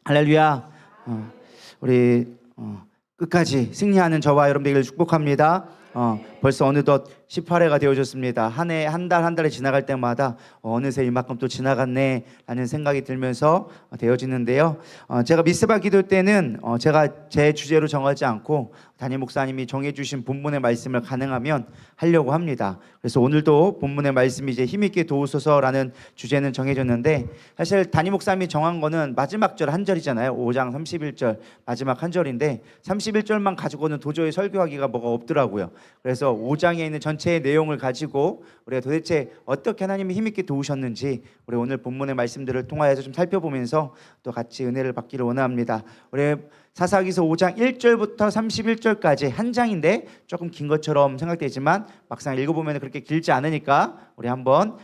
할렐루야. 우리 끝까지 승리하는 저와 여러분 되기를 축복합니다. 벌써 어느덧 18회가 되어졌습니다. 한 해, 한 달, 한 달이 지나갈 때마다 어느새 이만큼 또 지나갔네 라는 생각이 들면서 되어지는데요. 제가 미스바 기도 때는 제가 제 주제로 정하지 않고 담임 목사님이 정해주신 본문의 말씀을 가능하면 하려고 합니다. 그래서 오늘도 본문의 말씀이 이제 힘있게 도우소서라는 주제는 정해졌는데, 사실 담임 목사님이 정한 거는 마지막 절 한 절이잖아요. 5장 31절 마지막 한 절인데 31절만 가지고는 도저히 설교하기가 뭐가 없더라고요. 그래서 5장에 있는 전체의 내용을 가지고 우리가 도대체 어떻게 하나님이 힘있게 도우셨는지 우리 오늘 본문의 말씀들을 통하여서 좀 살펴보면서 또 같이 은혜를 받기를 원합니다. 우리 사사기서 5장 1절부터 31절까지 한 장인데 조금 긴 것처럼 생각되지만 막상 읽어보면 그렇게 길지 않으니까 우리 한번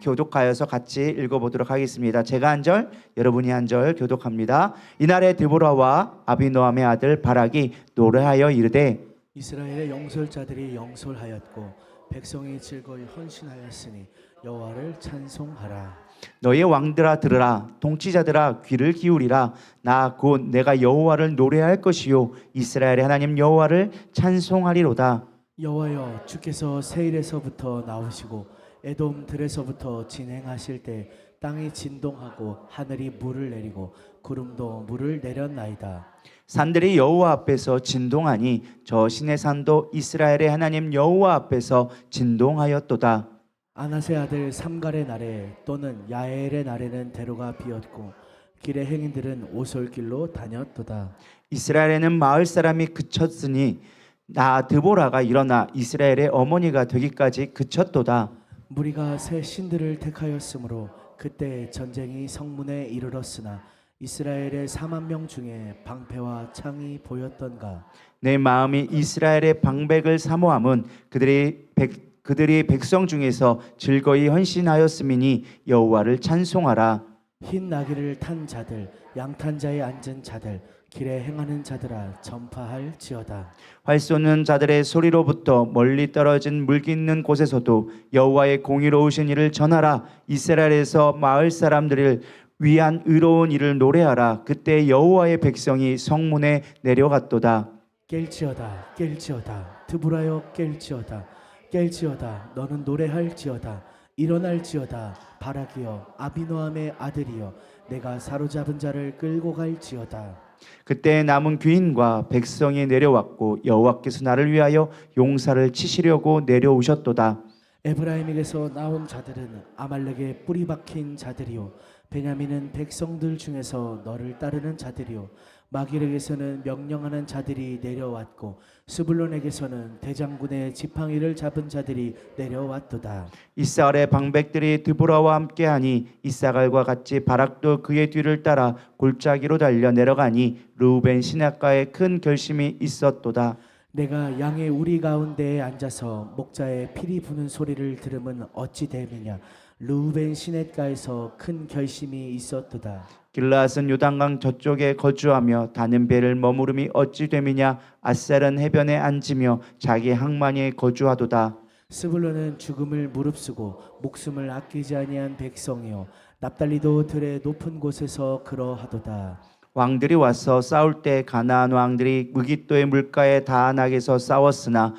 교독하여서 같이 읽어보도록 하겠습니다. 제가 한 절, 여러분이 한 절 교독합니다. 이날에 드보라와 아비노함의 아들 바락이 노래하여 이르되 이스라엘의 영솔자들이 영솔하였고 백성이 즐거이 헌신하였으니 여호와를 찬송하라. 너희 왕들아 들으라, 통치자들아 귀를 기울이라. 나 곧 내가 여호와를 노래할 것이요 이스라엘의 하나님 여호와를 찬송하리로다. 여호와여, 주께서 세일에서부터 나오시고 에돔 들에서부터 진행하실 때 땅이 진동하고 하늘이 물을 내리고 구름도 물을 내렸나이다. 산들이 여호와 앞에서 진동하니 저 신의 산도 이스라엘의 하나님 여호와 앞에서 진동하였도다. 아나세 아들 삼갈의 날에 또는 야엘의 날에는 대로가 비었고 길의 행인들은 오솔길로 다녔도다. 이스라엘에는 마을 사람이 그쳤으니 나 드보라가 일어나 이스라엘의 어머니가 되기까지 그쳤도다. 무리가 새 신들을 택하였으므로 그때 전쟁이 성문에 이르렀으나 이스라엘의 4만 명 중에 방패와 창이 보였던가. 내 마음이 이스라엘의 방백을 사모함은 그들이 백성 중에서 즐거이 헌신하였음이니 여호와를 찬송하라. 흰 나귀를 탄 자들, 양탄자에 앉은 자들, 길에 행하는 자들아 전파할지어다. 활 쏘는 자들의 소리로부터 멀리 떨어진 물기 있는 곳에서도 여호와의 공의로우신 일을 전하라. 이스라엘에서 마을 사람들을 위한 의로운 일을 노래하라. 그때 여호와의 백성이 성문에 내려갔도다. 깰지어다, 깰지어다, 드보라여 깰지어다, 깰지어다. 너는 노래할지어다. 일어날지어다. 바락이여, 아비노함의 아들이여, 내가 사로잡은 자를 끌고 갈지어다. 그때 남은 귀인과 백성이 내려왔고 여호와께서 나를 위하여 용사를 치시려고 내려오셨도다. 에브라임에게서 나온 자들은 아말렉의 뿌리 박힌 자들이요, 베냐민은 백성들 중에서 너를 따르는 자들이요, 마길에게서는 명령하는 자들이 내려왔고 스불론에게서는 대장군의 지팡이를 잡은 자들이 내려왔도다. 이스라엘의 방백들이 드보라와 함께하니 이사갈과 같이 바락도 그의 뒤를 따라 골짜기로 달려 내려가니 르우벤 시냇가에 큰 결심이 있었도다. 내가 양의 우리 가운데에 앉아서 목자의 피리 부는 소리를 들으면 어찌 됨이냐. 르우벤 시냇가에서 큰 결심이 있었도다. 길라앗은 요단강 저쪽에 거주하며 다는 배를 머무름이 어찌 됨이냐. 아셀은 해변에 앉으며 자기 항만에 거주하도다. 스불론은 죽음을 무릅쓰고 목숨을 아끼지 아니한 백성이요, 납달리도 들의 높은 곳에서 그러하도다. 왕들이 와서 싸울 때 가나안 왕들이 무깃도의 물가에 다한악에서 싸웠으나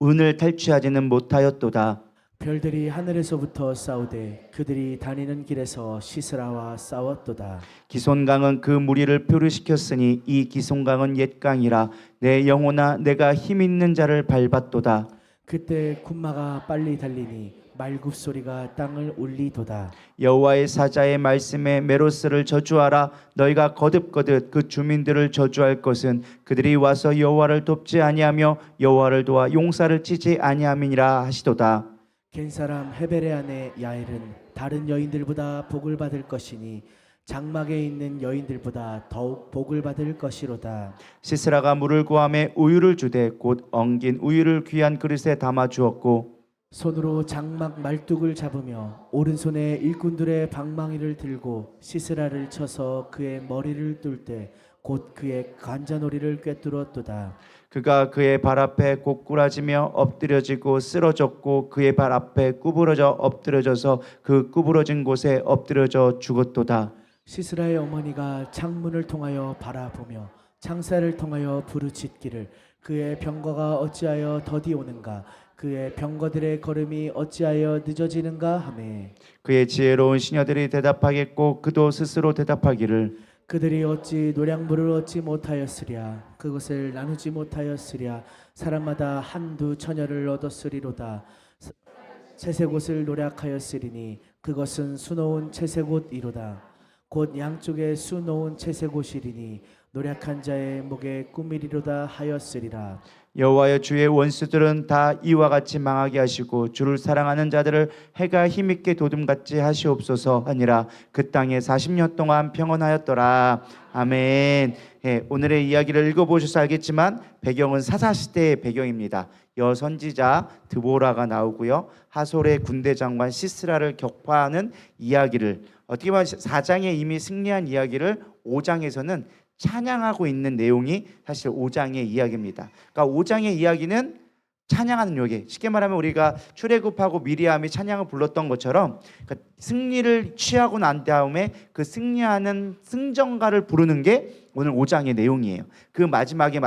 은을 탈취하지는 못하였도다. 별들이 하늘에서부터 싸우되 그들이 다니는 길에서 시스라와 싸웠도다. 기손강은 그 무리를 표류시켰으니 이 기손강은 옛 강이라. 내 영혼아 내가 힘 있는 자를 밟았도다. 그때 군마가 빨리 달리니 말굽소리가 땅을 울리도다. 여호와의 사자의 말씀에 메로스를 저주하라. 너희가 거듭거듭 그 주민들을 저주할 것은 그들이 와서 여호와를 돕지 아니하며 여호와를 도와 용사를 치지 아니함이니라 하시도다. 겐사람 헤벨의 아내 야엘은 다른 여인들보다 복을 받을 것이니 장막에 있는 여인들보다 더욱 복을 받을 것이로다. 시스라가 물을 구함에 우유를 주되 곧 엉긴 우유를 귀한 그릇에 담아 주었고 손으로 장막 말뚝을 잡으며 오른손에 일꾼들의 방망이를 들고 시스라를 쳐서 그의 머리를 뚫 때 곧 그의 관자놀이를 꿰뚫었도다. 그가 그의 발 앞에 고꾸라지며 엎드려지고 쓰러졌고 그의 발 앞에 구부러져 엎드려져서 그 구부러진 곳에 엎드려져 죽었도다. 시스라의 어머니가 창문을 통하여 바라보며 창살을 통하여 부르짖기를 그의 병거가 어찌하여 더디 오는가 그의 병거들의 걸음이 어찌하여 늦어지는가 하매 그의 지혜로운 시녀들이 대답하겠고 그도 스스로 대답하기를 그들이 어찌 노량물을 얻지 못하였으랴 그것을 나누지 못하였으랴 사람마다 한두 처녀를 얻었으리로다 채색옷을 노략하였으리니 그것은 수놓은 채색옷이로다 곧 양쪽에 수놓은 채색옷이리니 노략한 자의 목에 꾸미리로다 하였으리라 여호와여 주의 원수들은 다 이와 같이 망하게 하시고 주를 사랑하는 자들을 해가 힘있게 도둠같이 하시옵소서 하니라. 그 땅에 40년 동안 평온하였더라. 아멘. 예, 오늘의 이야기를 읽어보셔서 알겠지만 배경은 사사시대의 배경입니다. 여선지자 드보라가 나오고요. 하솔의 군대 장관 시스라를 격파하는 이야기를 어떻게 보면 4장에 이미 승리한 이야기를 5장에서는 찬양하고 있는 내용이 사실 5장의 이야기입니다. 그러니까 5장의 이야기는 찬양하는 요기. 쉽게 말하면 우리가 출애굽하고 미리암이 찬양을 불렀던 것처럼 그러니까 승리를 취하고 난 다음에 그 승리하는 승전가를 부르는 게 오늘 5장의 내용이에요. 그 마지막에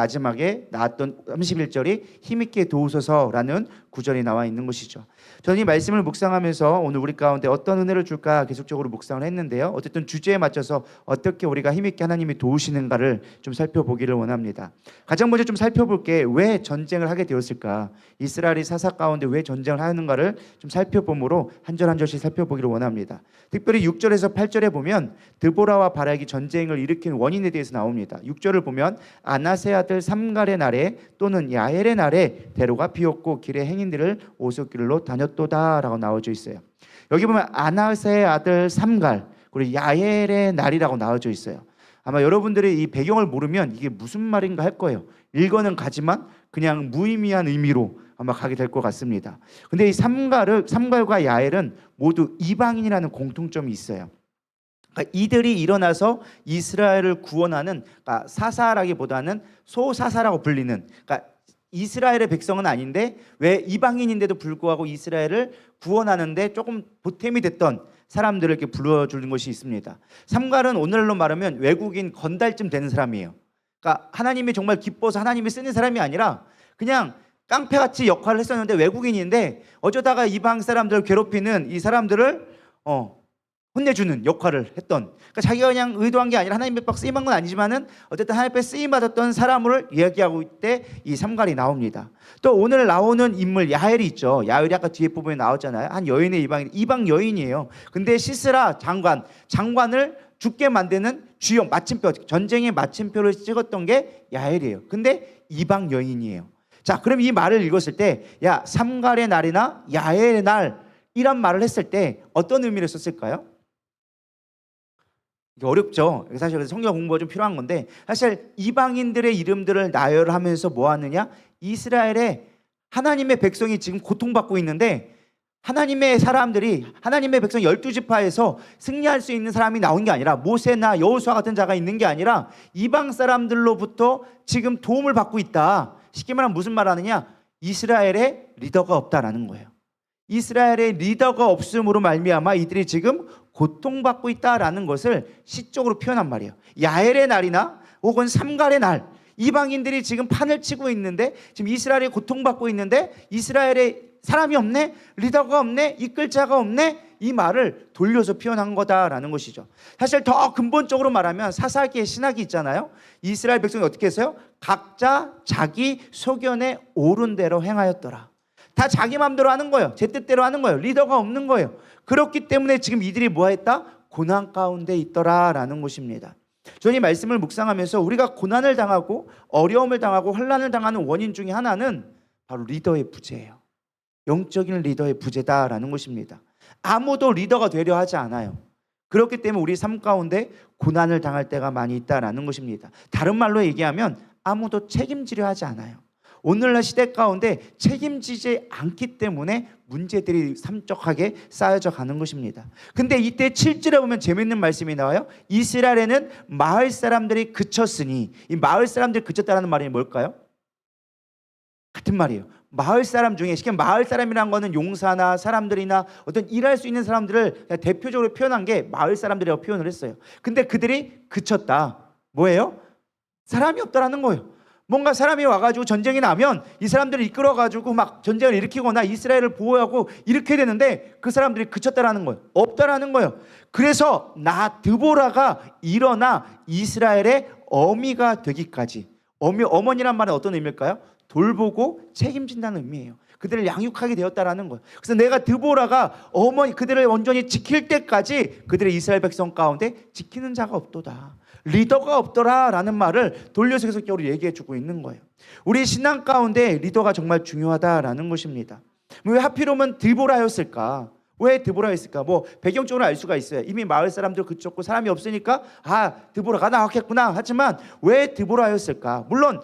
나왔던 31절이 힘있게 도우소서라는 구절이 나와 있는 것이죠. 저는 이 말씀을 묵상하면서 오늘 우리 가운데 어떤 은혜를 줄까 계속적으로 묵상을 했는데요. 어쨌든 주제에 맞춰서 어떻게 우리가 힘있게 하나님이 도우시는가를 좀 살펴보기를 원합니다. 가장 먼저 좀 살펴볼 게 왜 전쟁을 하게 되었을까? 이스라엘이 사사 가운데 왜 전쟁을 하는가를 좀 살펴보므로 한 절 한 절씩 살펴보기를 원합니다. 특별히 6절에서 8절에 보면 드보라와 바락이 전쟁을 일으킨 원인에 대해서 나옵니다. 6절을 보면 아나세 아들 삼갈의 날에 또는 야엘의 날에 대로가 비었고 길의 행인들을 오솔길로 다녔도다라고 나와져 있어요. 여기 보면 아나세 아들 삼갈 그리고 야엘의 날이라고 나와져 있어요. 아마 여러분들이 이 배경을 모르면 이게 무슨 말인가 할 거예요. 읽어는 가지만 그냥 무의미한 의미로 아마 가게 될 것 같습니다. 근데 이 삼갈과 야엘은 모두 이방인이라는 공통점이 있어요. 그러니까 이들이 일어나서 이스라엘을 구원하는 그러니까 사사라기보다는 소사사라고 불리는 그러니까 이스라엘의 백성은 아닌데 왜 이방인인데도 불구하고 이스라엘을 구원하는데 조금 보탬이 됐던 사람들을 이렇게 불러주는 것이 있습니다. 삼갈은 오늘날로 말하면 외국인 건달쯤 되는 사람이에요. 그러니까 하나님이 정말 기뻐서 하나님이 쓰는 사람이 아니라 그냥 깡패같이 역할을 했었는데 외국인인데 어쩌다가 이방 사람들을 괴롭히는 이 사람들을 혼내주는 역할을 했던 그러니까 자기가 그냥 의도한 게 아니라 하나님의 박 쓰임한 건 아니지만은 어쨌든 하나님의 쓰임받았던 사람을 이야기하고 있때 이 삼갈이 나옵니다. 또 오늘 나오는 인물 야엘이 있죠. 야엘이 아까 뒤에 부분에 나왔잖아요. 한 여인의 이방 여인이에요. 근데 시스라 장관을 죽게 만드는 주역 마침표 전쟁의 마침표를 찍었던 게 야엘이에요. 근데 이방 여인이에요. 자, 그럼 이 말을 읽었을 때 야 삼갈의 날이나 야엘의 날 이런 말을 했을 때 어떤 의미를 썼을까요? 이게 어렵죠. 사실 성경 공부가 좀 필요한 건데 사실 이방인들의 이름들을 나열하면서 뭐 하느냐? 이스라엘의 하나님의 백성이 지금 고통받고 있는데 하나님의 사람들이 하나님의 백성 12지파에서 승리할 수 있는 사람이 나온 게 아니라 모세나 여호수아 같은 자가 있는 게 아니라 이방 사람들로부터 지금 도움을 받고 있다. 쉽게 말하면 무슨 말 하느냐? 이스라엘의 리더가 없다라는 거예요. 이스라엘의 리더가 없음으로 말미암아 이들이 지금 고통받고 있다라는 것을 시적으로 표현한 말이에요. 야엘의 날이나 혹은 삼갈의 날 이방인들이 지금 판을 치고 있는데 지금 이스라엘이 고통받고 있는데 이스라엘에 사람이 없네 리더가 없네 이끌 자가 없네 이 말을 돌려서 표현한 거다라는 것이죠. 사실 더 근본적으로 말하면 사사기의 신학이 있잖아요. 이스라엘 백성이 어떻게 했어요? 각자 자기 소견에 옳은 대로 행하였더라. 다 자기 마음대로 하는 거예요. 제 뜻대로 하는 거예요. 리더가 없는 거예요. 그렇기 때문에 지금 이들이 뭐했다? 고난 가운데 있더라라는 것입니다. 저는 이 말씀을 묵상하면서 우리가 고난을 당하고 어려움을 당하고 환난을 당하는 원인 중에 하나는 바로 리더의 부재예요. 영적인 리더의 부재다라는 것입니다. 아무도 리더가 되려 하지 않아요. 그렇기 때문에 우리 삶 가운데 고난을 당할 때가 많이 있다라는 것입니다. 다른 말로 얘기하면 아무도 책임지려 하지 않아요. 오늘날 시대 가운데 책임지지 않기 때문에 문제들이 삼적하게 쌓여져 가는 것입니다. 근데 이때 7절에 보면 재밌는 말씀이 나와요. 이스라엘에는 마을 사람들이 그쳤으니 이 마을 사람들이 그쳤다는 말이 뭘까요? 같은 말이에요. 마을 사람 중에, 쉽게 마을 사람이란 거는 용사나 사람들이나 어떤 일할 수 있는 사람들을 그냥 대표적으로 표현한 게 마을 사람들이라고 표현을 했어요. 근데 그들이 그쳤다. 뭐예요? 사람이 없다라는 거예요. 뭔가 사람이 와가지고 전쟁이 나면 이 사람들을 이끌어가지고 막 전쟁을 일으키거나 이스라엘을 보호하고 이렇게 되는데 그 사람들이 그쳤다라는 거예요. 없다라는 거예요. 그래서 나 드보라가 일어나 이스라엘의 어미가 되기까지. 어머니란 말은 어떤 의미일까요? 돌보고 책임진다는 의미예요. 그들을 양육하게 되었다라는 거예요. 그래서 내가 드보라가 그들을 온전히 지킬 때까지 그들의 이스라엘 백성 가운데 지키는 자가 없도다. 리더가 없더라라는 말을 돌려서 계속 얘기해주고 있는 거예요. 우리 신앙 가운데 리더가 정말 중요하다라는 것입니다. 왜 하필이면 드보라였을까? 왜 드보라였을까? 뭐 배경적으로 알 수가 있어요. 이미 마을 사람들 그쳤고 사람이 없으니까 드보라가 나왔겠구나. 하지만 왜 드보라였을까? 물론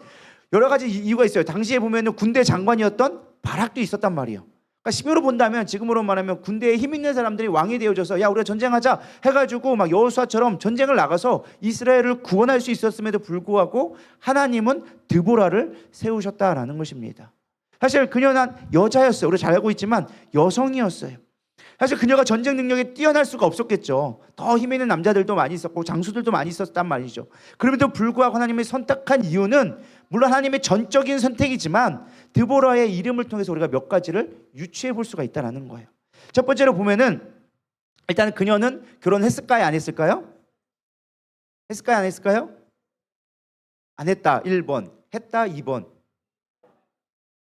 여러 가지 이유가 있어요. 당시에 보면은 군대 장관이었던 바락도 있었단 말이에요. 그러니까 시대로 본다면, 지금으로 말하면 군대에 힘 있는 사람들이 왕이 되어져서 야 우리가 전쟁하자 해가지고 막 여호수아처럼 전쟁을 나가서 이스라엘을 구원할 수 있었음에도 불구하고 하나님은 드보라를 세우셨다라는 것입니다. 사실 그녀는 여자였어요. 우리가 잘 알고 있지만 여성이었어요. 사실 그녀가 전쟁 능력이 뛰어날 수가 없었겠죠. 더 힘 있는 남자들도 많이 있었고 장수들도 많이 있었단 말이죠. 그럼에도 불구하고 하나님이 선택한 이유는 물론 하나님의 전적인 선택이지만 드보라의 이름을 통해서 우리가 몇 가지를 유추해 볼 수가 있다는 거예요. 첫 번째로 보면은 일단 그녀는 결혼했을까요? 안 했을까요? 했을까요? 안 했을까요? 안 했다 1번, 했다 2번.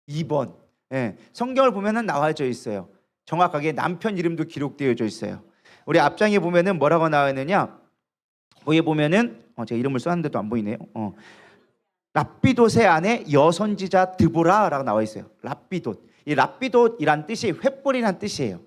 2번. 예, 성경을 보면은 나와져 있어요. 정확하게 남편 이름도 기록되어져 있어요. 우리 앞장에 보면은 뭐라고 나와 있느냐? 거기에 보면은 제가 이름을 썼는데도 안 보이네요. 랍비돛의 아내 여선지자 드보라라고 나와 있어요. 랍비돛. 이 랍비돛이란 뜻이 횃불이란 뜻이에요.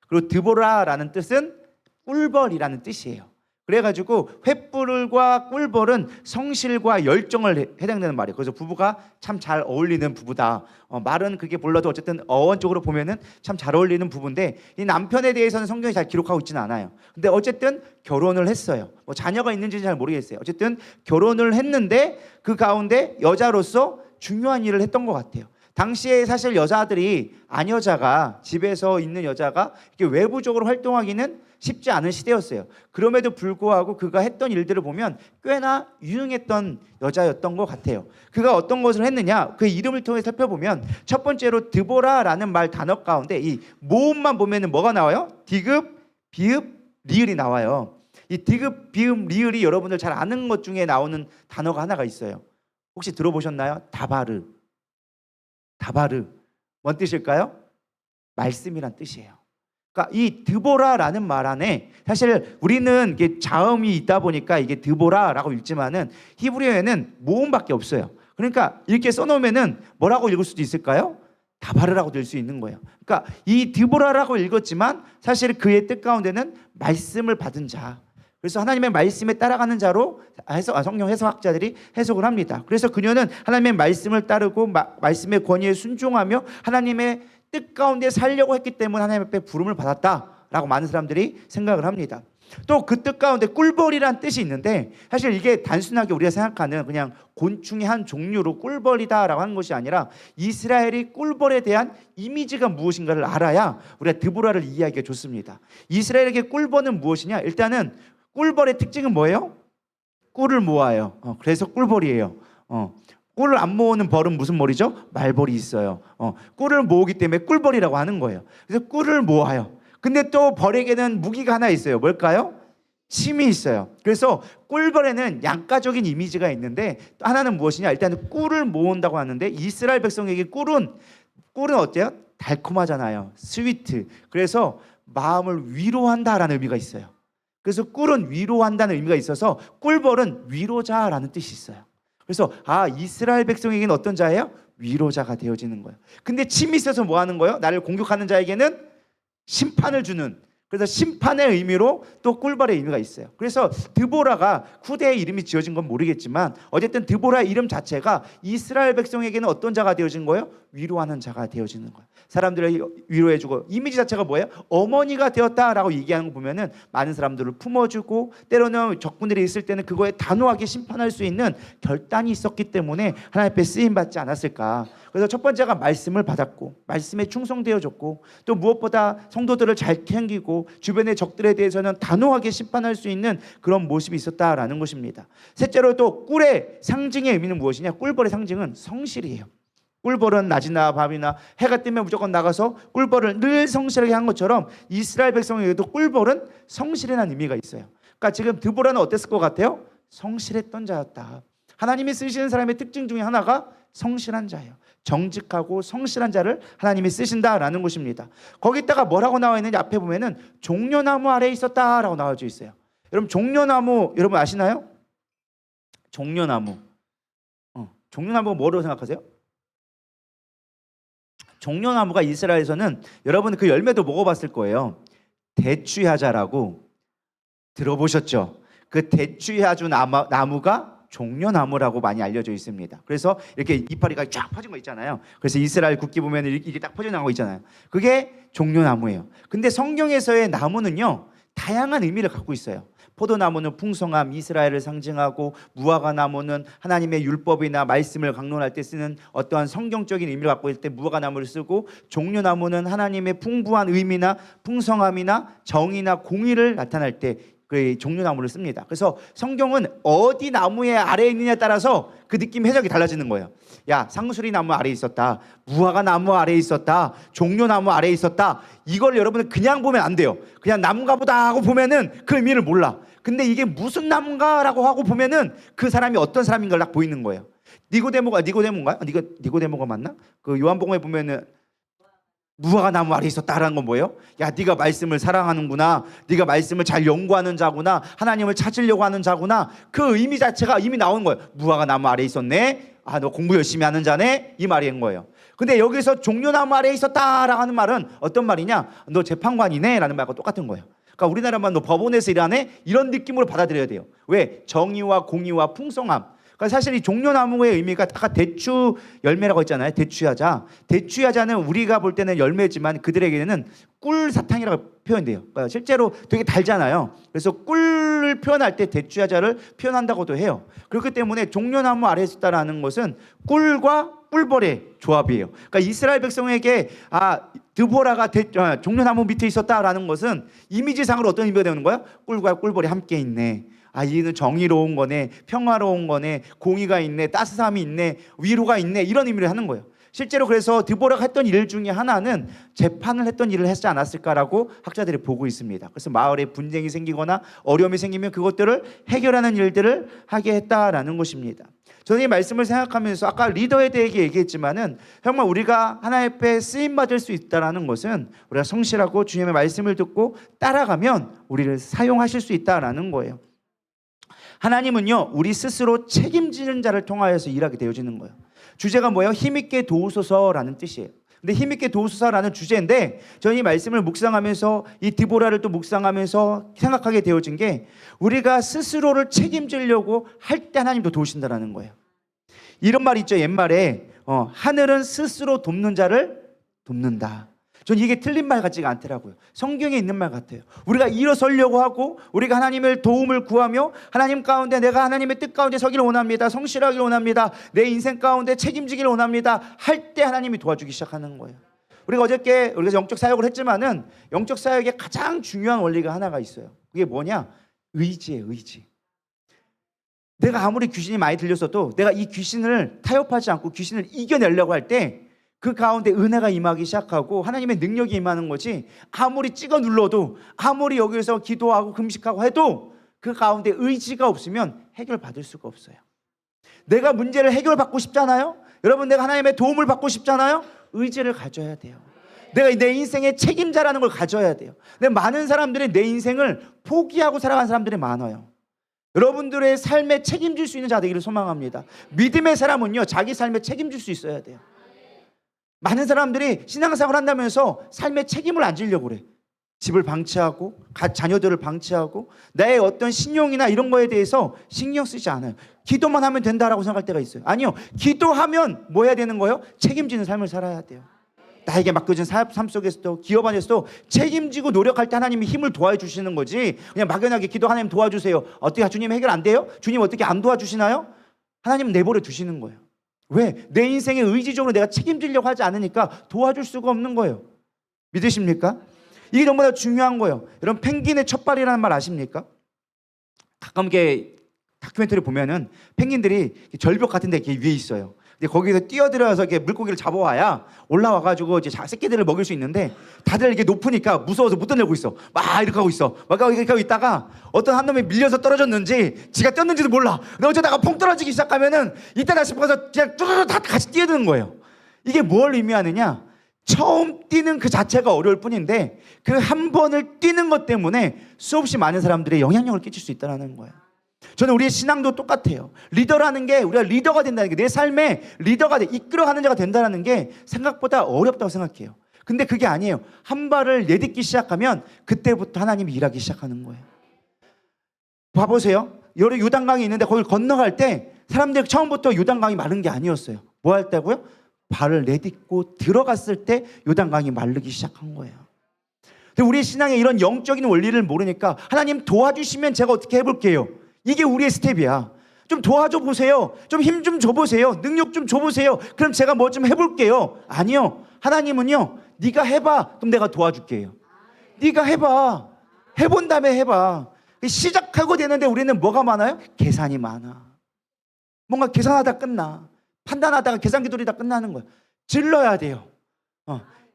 그리고 드보라라는 뜻은 꿀벌이라는 뜻이에요. 그래가지고 횃불과 꿀벌은 성실과 열정을 해당되는 말이에요. 그래서 부부가 참 잘 어울리는 부부다. 말은 그게 몰라도 어쨌든 어원적으로 보면은 참 잘 어울리는 부부인데 이 남편에 대해서는 성경이 잘 기록하고 있지는 않아요. 근데 어쨌든 결혼을 했어요. 뭐 자녀가 있는지는 잘 모르겠어요. 어쨌든 결혼을 했는데 그 가운데 여자로서 중요한 일을 했던 것 같아요. 당시에 사실 여자들이 아녀자가 집에서 있는 여자가 이렇게 외부적으로 활동하기는 쉽지 않은 시대였어요. 그럼에도 불구하고 그가 했던 일들을 보면 꽤나 유능했던 여자였던 것 같아요. 그가 어떤 것을 했느냐? 그 이름을 통해 살펴보면 첫 번째로 드보라라는 말 단어 가운데 이 모음만 보면은 뭐가 나와요? 디귿, 비읍, 리을이 나와요. 이 디귿, 비읍, 리을이 여러분들 잘 아는 것 중에 나오는 단어가 하나가 있어요. 혹시 들어보셨나요? 다바르. 다바르. 뭔 뜻일까요? 말씀이란 뜻이에요. 그러니까 이 드보라라는 말 안에 사실 우리는 이게 자음이 있다 보니까 이게 드보라라고 읽지만은 히브리어에는 모음밖에 없어요. 그러니까 이렇게 써놓으면은 뭐라고 읽을 수도 있을까요? 다바르라고 될 수 있는 거예요. 그러니까 이 드보라라고 읽었지만 사실 그의 뜻 가운데는 말씀을 받은 자. 그래서 하나님의 말씀에 따라가는 자로 성경 해석학자들이 해석을 합니다. 그래서 그녀는 하나님의 말씀을 따르고 말씀의 권위에 순종하며 하나님의 뜻 가운데 살려고 했기 때문에 하나님 앞에 부름을 받았다라고 많은 사람들이 생각을 합니다. 또 그 뜻 가운데 꿀벌이란 뜻이 있는데 사실 이게 단순하게 우리가 생각하는 그냥 곤충의 한 종류로 꿀벌이다라고 하는 것이 아니라 이스라엘이 꿀벌에 대한 이미지가 무엇인가를 알아야 우리가 드보라를 이해하기가 좋습니다. 이스라엘에게 꿀벌은 무엇이냐? 일단은 꿀벌의 특징은 뭐예요? 꿀을 모아요. 그래서 꿀벌이에요. 꿀을 안 모으는 벌은 무슨 벌이죠? 말벌이 있어요. 꿀을 모으기 때문에 꿀벌이라고 하는 거예요. 그래서 꿀을 모아요. 근데 또 벌에게는 무기가 하나 있어요. 뭘까요? 침이 있어요. 그래서 꿀벌에는 양가적인 이미지가 있는데 또 하나는 무엇이냐? 일단은 꿀을 모은다고 하는데 이스라엘 백성에게 꿀은 어때요? 달콤하잖아요. 스위트. 그래서 마음을 위로한다라는 의미가 있어요. 그래서 꿀은 위로한다는 의미가 있어서 꿀벌은 위로자라는 뜻이 있어요. 그래서 이스라엘 백성에게는 어떤 자예요? 위로자가 되어지는 거예요. 근데 침이 있어서 뭐 하는 거예요? 나를 공격하는 자에게는 심판을 주는 그래서 심판의 의미로 또 꿀벌의 의미가 있어요. 그래서 드보라가 후대의 이름이 지어진 건 모르겠지만 어쨌든 드보라의 이름 자체가 이스라엘 백성에게는 어떤 자가 되어진 거예요? 위로하는 자가 되어지는 거예요. 사람들을 위로해주고, 이미지 자체가 뭐예요? 어머니가 되었다라고 얘기하는 거 보면은 많은 사람들을 품어주고, 때로는 적군들이 있을 때는 그거에 단호하게 심판할 수 있는 결단이 있었기 때문에 하나님 앞에 쓰임 받지 않았을까. 그래서 첫 번째가 말씀을 받았고, 말씀에 충성되어졌고, 또 무엇보다 성도들을 잘 챙기고 주변의 적들에 대해서는 단호하게 심판할 수 있는 그런 모습이 있었다라는 것입니다. 셋째로 또 꿀의 상징의 의미는 무엇이냐? 꿀벌의 상징은 성실이에요. 꿀벌은 낮이나 밤이나 해가 뜨면 무조건 나가서 꿀벌을 늘 성실하게 한 것처럼 이스라엘 백성에게도 꿀벌은 성실이라는 의미가 있어요. 그러니까 지금 드보라는 어땠을 것 같아요? 성실했던 자였다. 하나님이 쓰시는 사람의 특징 중에 하나가 성실한 자예요. 정직하고 성실한 자를 하나님이 쓰신다라는 것입니다. 거기다가 뭐라고 나와 있는지 앞에 보면은 종려나무 아래에 있었다라고 나와져 있어요. 여러분 종려나무 여러분 아시나요? 종려나무. 종려나무가 뭐라고 생각하세요? 종려나무가 이스라엘에서는 여러분 그 열매도 먹어봤을 거예요. 대추야자라고 들어보셨죠? 그 대추야주 나무가 종려나무라고 많이 알려져 있습니다. 그래서 이렇게 이파리가 쫙 퍼진 거 있잖아요. 그래서 이스라엘 국기 보면 이렇게 딱 퍼져 나온 거 있잖아요. 그게 종려나무예요. 근데 성경에서의 나무는요 다양한 의미를 갖고 있어요. 포도나무는 풍성함, 이스라엘을 상징하고, 무화과 나무는 하나님의 율법이나 말씀을 강론할 때 쓰는 어떠한 성경적인 의미를 갖고 있을 때 무화과 나무를 쓰고, 종려나무는 하나님의 풍부한 의미나 풍성함이나 정의나 공의를 나타날 때 그 종려나무를 씁니다. 그래서 성경은 어디 나무의 아래에 있느냐에 따라서 그 느낌 해석이 달라지는 거예요. 야, 상수리 나무 아래에 있었다, 무화과 나무 아래에 있었다, 종려나무 아래에 있었다. 이걸 여러분은 그냥 보면 안 돼요. 그냥 나무가 보다 하고 보면은 그 의미를 몰라. 근데 이게 무슨 나무인가라고 하고 보면은 그 사람이 어떤 사람인 걸 딱 보이는 거예요. 니고데모인가요? 니고데모가 맞나? 그 요한복음에 보면은 무화과 나무 아래 있었다라는 건 뭐예요? 야, 네가 말씀을 사랑하는구나, 네가 말씀을 잘 연구하는 자구나, 하나님을 찾으려고 하는 자구나. 그 의미 자체가 이미 나온 거예요. 무화과 나무 아래 있었네, 아, 너 공부 열심히 하는 자네, 이 말인 거예요. 근데 여기서 종려나무 아래에 있었다라고 하는 말은 어떤 말이냐? 너 재판관이네 라는 말과 똑같은 거예요. 그러니까 우리나라만 너 법원에서 일하네, 이런 느낌으로 받아들여야 돼요. 왜? 정의와 공의와 풍성함. 그러니까 사실 이 종려나무의 의미가 아까 대추 열매라고 했잖아요. 대추야자. 대추야자는 우리가 볼 때는 열매지만 그들에게는 꿀 사탕이라고 표현돼요. 그러니까 실제로 되게 달잖아요. 그래서 꿀을 표현할 때 대추야자를 표현한다고도 해요. 그렇기 때문에 종려나무 아래에 있다라는 것은 꿀과 꿀벌의 조합이에요. 그러니까 이스라엘 백성에게 드보라가 종려나무 밑에 있었다라는 것은 이미지상으로 어떤 의미가 되는 거야? 꿀과 꿀벌이 함께 있네. 이는 정의로운 거네, 평화로운 거네, 공의가 있네, 따스함이 있네, 위로가 있네, 이런 의미를 하는 거예요. 실제로 그래서 드보라가 했던 일 중에 하나는 재판을 했던 일을 했지 않았을까라고 학자들이 보고 있습니다. 그래서 마을에 분쟁이 생기거나 어려움이 생기면 그것들을 해결하는 일들을 하게 했다라는 것입니다. 저는 이 말씀을 생각하면서 아까 리더에 대해 얘기했지만은 정말 우리가 하나님 앞에 쓰임 받을 수 있다라는 것은 우리가 성실하고 주님의 말씀을 듣고 따라가면 우리를 사용하실 수 있다라는 거예요. 하나님은요 우리 스스로 책임지는 자를 통하여서 일하게 되어지는 거예요. 주제가 뭐예요? 힘있게 도우소서라는 뜻이에요. 근데 힘있게 도우소서라는 주제인데 저는 이 말씀을 묵상하면서 이 드보라를 또 묵상하면서 생각하게 되어진 게 우리가 스스로를 책임지려고 할 때 하나님도 도우신다라는 거예요. 이런 말 있죠. 옛말에 하늘은 스스로 돕는 자를 돕는다. 전 이게 틀린 말 같지가 않더라고요. 성경에 있는 말 같아요. 우리가 일어서려고 하고 우리가 하나님의 도움을 구하며 하나님 가운데 내가 하나님의 뜻 가운데 서기를 원합니다, 성실하기를 원합니다, 내 인생 가운데 책임지기를 원합니다 할 때 하나님이 도와주기 시작하는 거예요. 우리가 어저께 우리가 영적 사역을 했지만은 영적 사역의 가장 중요한 원리가 하나가 있어요. 그게 뭐냐? 의지예요. 의지. 내가 아무리 귀신이 많이 들렸어도 내가 이 귀신을 타협하지 않고 귀신을 이겨내려고 할 때 그 가운데 은혜가 임하기 시작하고 하나님의 능력이 임하는 거지, 아무리 찍어 눌러도 아무리 여기서 기도하고 금식하고 해도 그 가운데 의지가 없으면 해결받을 수가 없어요. 내가 문제를 해결받고 싶잖아요. 여러분, 내가 하나님의 도움을 받고 싶잖아요. 의지를 가져야 돼요. 내가 내 인생의 책임자라는 걸 가져야 돼요. 근데 많은 사람들이 내 인생을 포기하고 살아가는 사람들이 많아요. 여러분들의 삶에 책임질 수 있는 자 되기를 소망합니다. 믿음의 사람은요 자기 삶에 책임질 수 있어야 돼요. 많은 사람들이 신앙생활 한다면서 삶에 책임을 안 지려고 그래. 집을 방치하고 자녀들을 방치하고 나의 어떤 신용이나 이런 거에 대해서 신경 쓰지 않아요. 기도만 하면 된다라고 생각할 때가 있어요. 아니요. 기도하면 뭐 해야 되는 거예요? 책임지는 삶을 살아야 돼요. 나에게 맡겨진 삶 속에서도 기업 안에서도 책임지고 노력할 때 하나님이 힘을 도와주시는 거지, 그냥 막연하게 기도 하나님 도와주세요. 어떻게 주님 해결 안 돼요? 주님 어떻게 안 도와주시나요? 하나님은 내버려 두시는 거예요. 왜? 내 인생에 의지적으로 내가 책임지려고 하지 않으니까 도와줄 수가 없는 거예요. 믿으십니까? 이게 너무나 중요한 거예요. 여러분, 펭귄의 첫발이라는 말 아십니까? 가끔 이렇게 다큐멘터리 보면은 펭귄들이 절벽 같은 데 이렇게 위에 있어요. 근데 거기서 뛰어들어서 이렇게 물고기를 잡아와야 올라와가지고 이제 새끼들을 먹일 수 있는데, 다들 이렇게 높으니까 무서워서 못 떠내고 있어. 막 이렇게 하고 있어. 막 이렇게 하고 있다가 어떤 한 놈이 밀려서 떨어졌는지 지가 떴는지도 몰라. 근데 어쩌다가 퐁 떨어지기 시작하면은 이따다 싶어서 그냥 뚜루루 다 같이 뛰어드는 거예요. 이게 뭘 의미하느냐? 처음 뛰는 그 자체가 어려울 뿐인데 그 한 번을 뛰는 것 때문에 수없이 많은 사람들의 영향력을 끼칠 수 있다는 거예요. 저는 우리의 신앙도 똑같아요. 리더라는 게, 우리가 리더가 된다는 게, 내 삶에 리더가 이끌어가는 자가 된다는 게 생각보다 어렵다고 생각해요. 근데 그게 아니에요. 한 발을 내딛기 시작하면 그때부터 하나님이 일하기 시작하는 거예요. 봐보세요. 여러 요단강이 있는데 거길 건너갈 때 사람들이 처음부터 요단강이 마른 게 아니었어요. 뭐 할 때고요? 발을 내딛고 들어갔을 때 요단강이 마르기 시작한 거예요. 근데 우리의 신앙에 이런 영적인 원리를 모르니까 하나님 도와주시면 제가 어떻게 해볼게요. 이게 우리의 스텝이야. 좀 도와줘 보세요. 좀 힘 좀 줘보세요. 능력 좀 줘보세요. 그럼 제가 뭐 좀 해볼게요. 아니요. 하나님은요, 네가 해봐. 그럼 내가 도와줄게요. 네가 해봐. 해본 다음에 해봐. 시작하고 되는데 우리는 뭐가 많아요? 계산이 많아. 뭔가 계산하다 끝나. 판단하다가 계산기 돌리다 끝나는 거야. 질러야 돼요.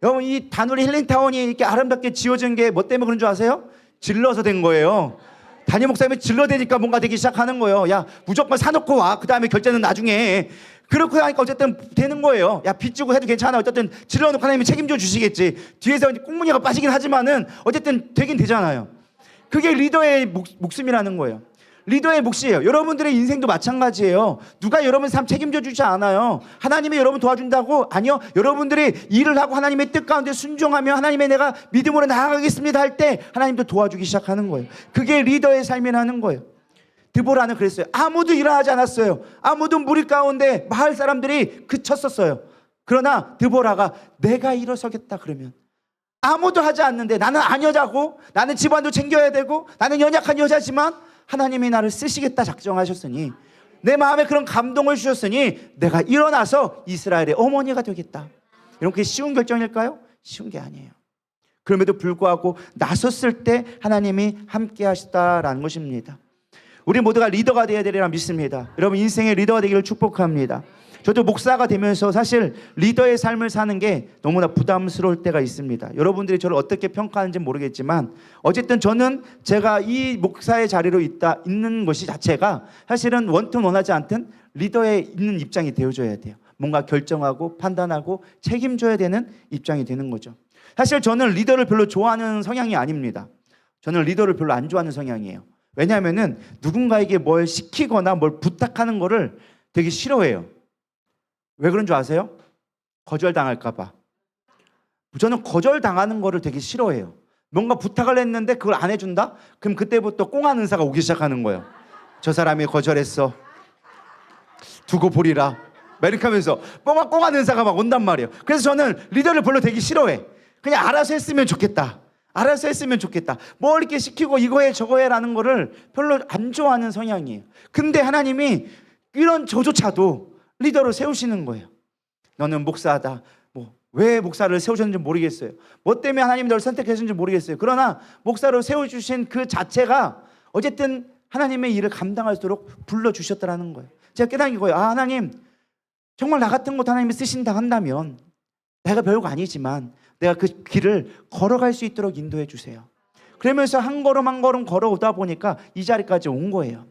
여러분, 이 다누리 힐링타운이 이렇게 아름답게 지어진 게 뭐 때문에 그런 줄 아세요? 질러서 된 거예요. 담임 목사님이 질러대니까 뭔가 되기 시작하는 거예요. 야, 무조건 사놓고 와. 그 다음에 결제는 나중에. 그렇게 하니까 어쨌든 되는 거예요. 야, 빚 주고 해도 괜찮아. 어쨌든 질러놓고 하나님이 책임져 주시겠지. 뒤에서 꽁무니가 빠지긴 하지만은 어쨌든 되긴 되잖아요. 그게 리더의 목숨이라는 거예요. 리더의 몫이에요. 여러분들의 인생도 마찬가지예요. 누가 여러분 삶 책임져 주지 않아요. 하나님이 여러분 도와준다고? 아니요. 여러분들이 일을 하고 하나님의 뜻 가운데 순종하며 하나님의 내가 믿음으로 나아가겠습니다 할 때 하나님도 도와주기 시작하는 거예요. 그게 리더의 삶이라는 거예요. 드보라는 그랬어요. 아무도 일어나지 않았어요. 아무도 무리 가운데 마을 사람들이 그쳤었어요. 그러나 드보라가 내가 일어서겠다 그러면, 아무도 하지 않는데 나는 아녀자고 나는 집안도 챙겨야 되고 나는 연약한 여자지만 하나님이 나를 쓰시겠다 작정하셨으니, 내 마음에 그런 감동을 주셨으니 내가 일어나서 이스라엘의 어머니가 되겠다. 이렇게 쉬운 결정일까요? 쉬운 게 아니에요. 그럼에도 불구하고 나섰을 때 하나님이 함께 하시다라는 것입니다. 우리 모두가 리더가 되어야 되리라 믿습니다. 여러분, 인생의 리더가 되기를 축복합니다. 저도 목사가 되면서 사실 리더의 삶을 사는 게 너무나 부담스러울 때가 있습니다. 여러분들이 저를 어떻게 평가하는지 모르겠지만 어쨌든 저는 제가 이 목사의 자리로 있는 것이 자체가 사실은 원튼 원하지 않든 리더에 있는 입장이 되어줘야 돼요. 뭔가 결정하고 판단하고 책임져야 되는 입장이 되는 거죠. 사실 저는 리더를 별로 좋아하는 성향이 아닙니다. 저는 리더를 별로 안 좋아하는 성향이에요. 왜냐하면은 누군가에게 뭘 시키거나 뭘 부탁하는 거를 되게 싫어해요. 왜 그런 줄 아세요? 거절당할까 봐. 저는 거절당하는 거를 되게 싫어해요. 뭔가 부탁을 했는데 그걸 안 해준다? 그럼 그때부터 꽁한 은사가 오기 시작하는 거예요. 저 사람이 거절했어. 두고 보리라. 막 이렇게 하면서 뭔가 꽁한 은사가 막 온단 말이에요. 그래서 저는 리더를 별로 되게 싫어해. 그냥 알아서 했으면 좋겠다. 알아서 했으면 좋겠다. 뭘 이렇게 시키고 이거 해 저거 해라는 거를 별로 안 좋아하는 성향이에요. 근데 하나님이 이런 저조차도 리더로 세우시는 거예요. 너는 목사다. 왜 목사를 세우셨는지 모르겠어요. 뭐 때문에 하나님이 너를 선택하셨는지 모르겠어요. 그러나 목사로 세워주신 그 자체가 어쨌든 하나님의 일을 감당할 수 있도록 불러주셨다는 거예요. 제가 깨닫는 거예요. 아, 하나님 정말 나 같은 것도 하나님이 쓰신다 한다면 내가 별거 아니지만 내가 그 길을 걸어갈 수 있도록 인도해 주세요. 그러면서 한 걸음 한 걸음 걸어오다 보니까 이 자리까지 온 거예요.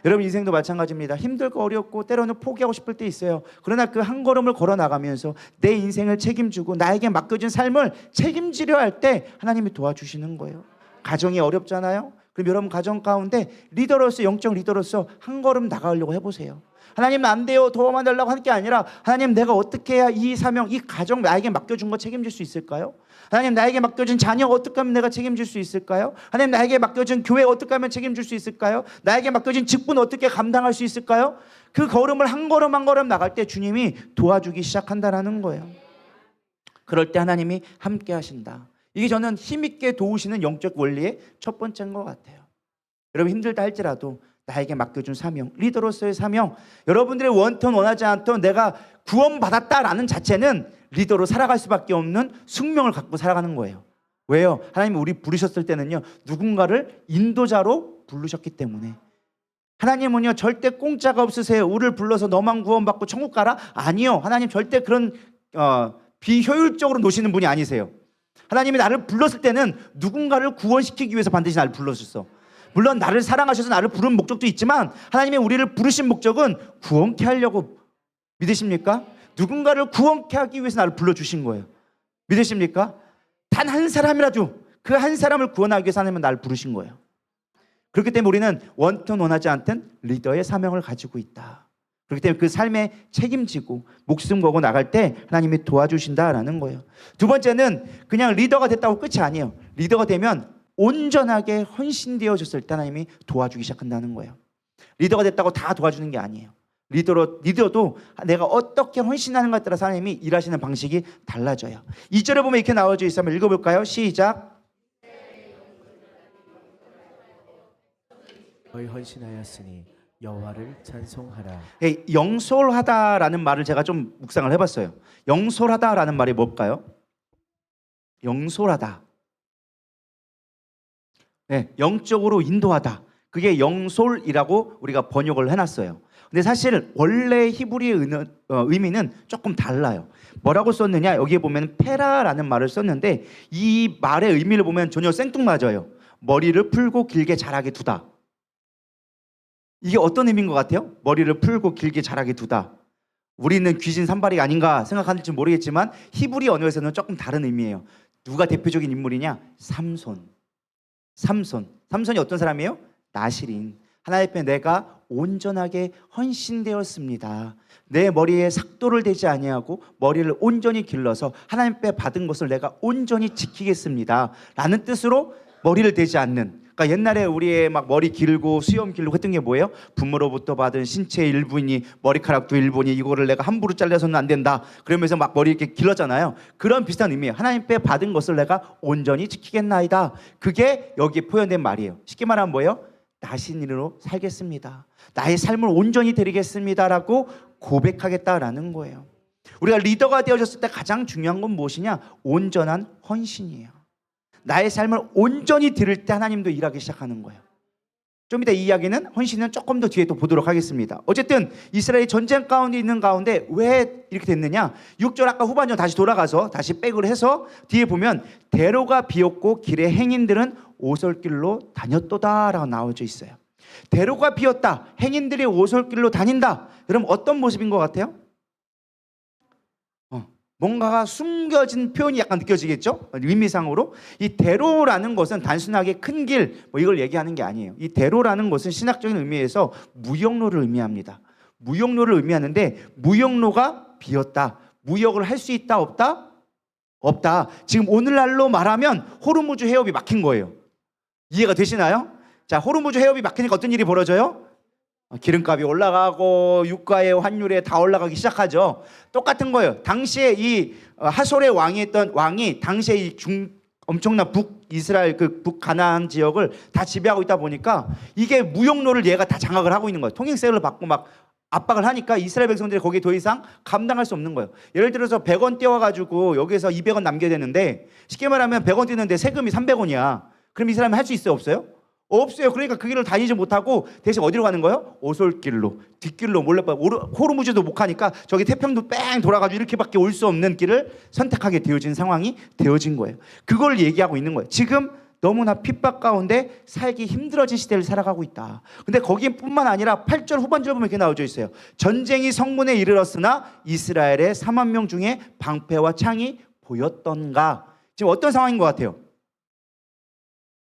여러분, 인생도 마찬가지입니다. 힘들고 어렵고 때로는 포기하고 싶을 때 있어요. 그러나 그 한 걸음을 걸어 나가면서 내 인생을 책임지고 나에게 맡겨진 삶을 책임지려 할 때 하나님이 도와주시는 거예요. 가정이 어렵잖아요. 그럼 여러분 가정 가운데 리더로서, 영적 리더로서 한 걸음 나가려고 해보세요. 하나님 안 돼요, 도와만 달라고 하는 게 아니라 하나님 내가 어떻게 해야 이 사명, 이 가정 나에게 맡겨준 거 책임질 수 있을까요? 하나님 나에게 맡겨준 자녀 어떻게 하면 내가 책임질 수 있을까요? 하나님 나에게 맡겨준 교회 어떻게 하면 책임질 수 있을까요? 나에게 맡겨진 직분 어떻게 감당할 수 있을까요? 그 걸음을 한 걸음 한 걸음 나갈 때 주님이 도와주기 시작한다라는 거예요. 그럴 때 하나님이 함께 하신다. 이게 저는 힘있게 도우시는 영적 원리의 첫 번째인 것 같아요. 여러분 힘들다 할지라도 나에게 맡겨준 사명, 리더로서의 사명, 여러분들의 원턴 원하지 않던 내가 구원받았다라는 자체는 리더로 살아갈 수밖에 없는 숙명을 갖고 살아가는 거예요. 왜요? 하나님이 우리 부르셨을 때는요, 누군가를 인도자로 부르셨기 때문에. 하나님은요 절대 공짜가 없으세요. 우리를 불러서 너만 구원받고 천국 가라? 아니요. 하나님 절대 그런 비효율적으로 노시는 분이 아니세요. 하나님이 나를 불렀을 때는 누군가를 구원시키기 위해서 반드시 나를 불러주셨어. 물론 나를 사랑하셔서 나를 부른 목적도 있지만 하나님의 우리를 부르신 목적은 구원케 하려고. 믿으십니까? 누군가를 구원케 하기 위해서 나를 불러주신 거예요. 믿으십니까? 단 한 사람이라도 그 한 사람을 구원하기 위해서 하나님은 나를 부르신 거예요. 그렇기 때문에 우리는 원턴 원하지 않던 리더의 사명을 가지고 있다. 그렇기 때문에 그 삶에 책임지고 목숨 걸고 나갈 때 하나님이 도와주신다라는 거예요. 두 번째는 그냥 리더가 됐다고 끝이 아니에요. 리더가 되면 온전하게 헌신되어졌을 때 하나님이 도와주기 시작한다는 거예요. 리더가 됐다고 다 도와주는 게 아니에요. 리더도 내가 어떻게 헌신하는가에 따라서 하나님이 일하시는 방식이 달라져요. 2절에 보면 이렇게 나와져 있어요. 한번 읽어볼까요? 시작. 너희 헌신하였으니 여호와를 찬송하라. 영솔하다라는 말을 제가 좀 묵상을 해봤어요. 영솔하다라는 말이 뭘까요? 영솔하다. 네, 영적으로 인도하다. 그게 영솔이라고 우리가 번역을 해놨어요. 근데 사실 원래 히브리의 의미는 조금 달라요. 뭐라고 썼느냐? 여기에 보면 페라라는 말을 썼는데 이 말의 의미를 보면 전혀 생뚱맞아요. 머리를 풀고 길게 자라게 두다. 이게 어떤 의미인 것 같아요? 머리를 풀고 길게 자라게 두다. 우리는 귀신 산발이 아닌가 생각하는지 모르겠지만 히브리 언어에서는 조금 다른 의미예요. 누가 대표적인 인물이냐? 삼손이 어떤 사람이에요? 나실인. 하나님 앞에 내가 온전하게 헌신되었습니다. 내 머리에 삭도를 대지 아니하고 머리를 온전히 길러서 하나님 앞에 받은 것을 내가 온전히 지키겠습니다 라는 뜻으로 머리를 대지 않는. 그러니까 옛날에 우리의 막 머리 길고 수염 길고 했던 게 뭐예요? 부모로부터 받은 신체의 일부이니 머리카락도 일부니 이거를 내가 함부로 잘라서는 안 된다. 그러면서 막 머리 이렇게 길렀잖아요. 그런 비슷한 의미예요. 하나님 앞에 받은 것을 내가 온전히 지키겠나이다. 그게 여기에 표현된 말이에요. 쉽게 말하면 뭐예요? 나신인으로 살겠습니다. 나의 삶을 온전히 드리겠습니다라고 고백하겠다라는 거예요. 우리가 리더가 되어졌을 때 가장 중요한 건 무엇이냐? 온전한 헌신이에요. 나의 삶을 온전히 드릴 때 하나님도 일하기 시작하는 거예요. 좀 이따 이 이야기는 헌신은 조금 더 뒤에 또 보도록 하겠습니다. 어쨌든 이스라엘이 전쟁 가운데 있는 가운데 왜 이렇게 됐느냐? 6절 아까 후반절 다시 돌아가서 다시 백을 해서 뒤에 보면 대로가 비었고 길의 행인들은 오솔길로 다녔도다라고 나와져 있어요. 대로가 비었다. 행인들이 오솔길로 다닌다. 여러분 어떤 모습인 것 같아요? 뭔가가 숨겨진 표현이 약간 느껴지겠죠? 의미상으로. 이 대로라는 것은 단순하게 큰 길, 이걸 얘기하는 게 아니에요. 이 대로라는 것은 신학적인 의미에서 무역로를 의미합니다. 무역로를 의미하는데 무역로가 비었다. 무역을 할 수 있다, 없다? 없다. 지금 오늘날로 말하면 호르무즈 해협이 막힌 거예요. 이해가 되시나요? 자, 호르무즈 해협이 막히니까 어떤 일이 벌어져요? 기름값이 올라가고 유가의 환율에 다 올라가기 시작하죠. 똑같은 거예요. 당시에 이 하솔의 왕이었던 왕이 당시에 이 엄청난 북이스라엘 그 북가나안 지역을 다 지배하고 있다 보니까 이게 무역로를 얘가 다 장악을 하고 있는 거예요. 통행세를 받고 막 압박을 하니까 이스라엘 백성들이 거기에 더 이상 감당할 수 없는 거예요. 예를 들어서 100원 떼어가지고 여기에서 200원 남겨야 되는데 쉽게 말하면 100원 떼는데 세금이 300원이야. 그럼 이 사람이 할 수 있어요? 없어요? 없어요. 그러니까 그 길을 다니지 못하고 대신 어디로 가는 거예요? 오솔길로, 뒷길로 몰래 호르무즈도 못 가니까 저기 태평도 뺑 돌아가지고 이렇게밖에 올 수 없는 길을 선택하게 되어진 상황이 되어진 거예요. 그걸 얘기하고 있는 거예요. 지금 너무나 핍박 가운데 살기 힘들어진 시대를 살아가고 있다. 근데 거기뿐만 아니라 8절 후반절 보면 이렇게 나와져 있어요. 전쟁이 성문에 이르렀으나 이스라엘의 4만 명 중에 방패와 창이 보였던가. 지금 어떤 상황인 것 같아요?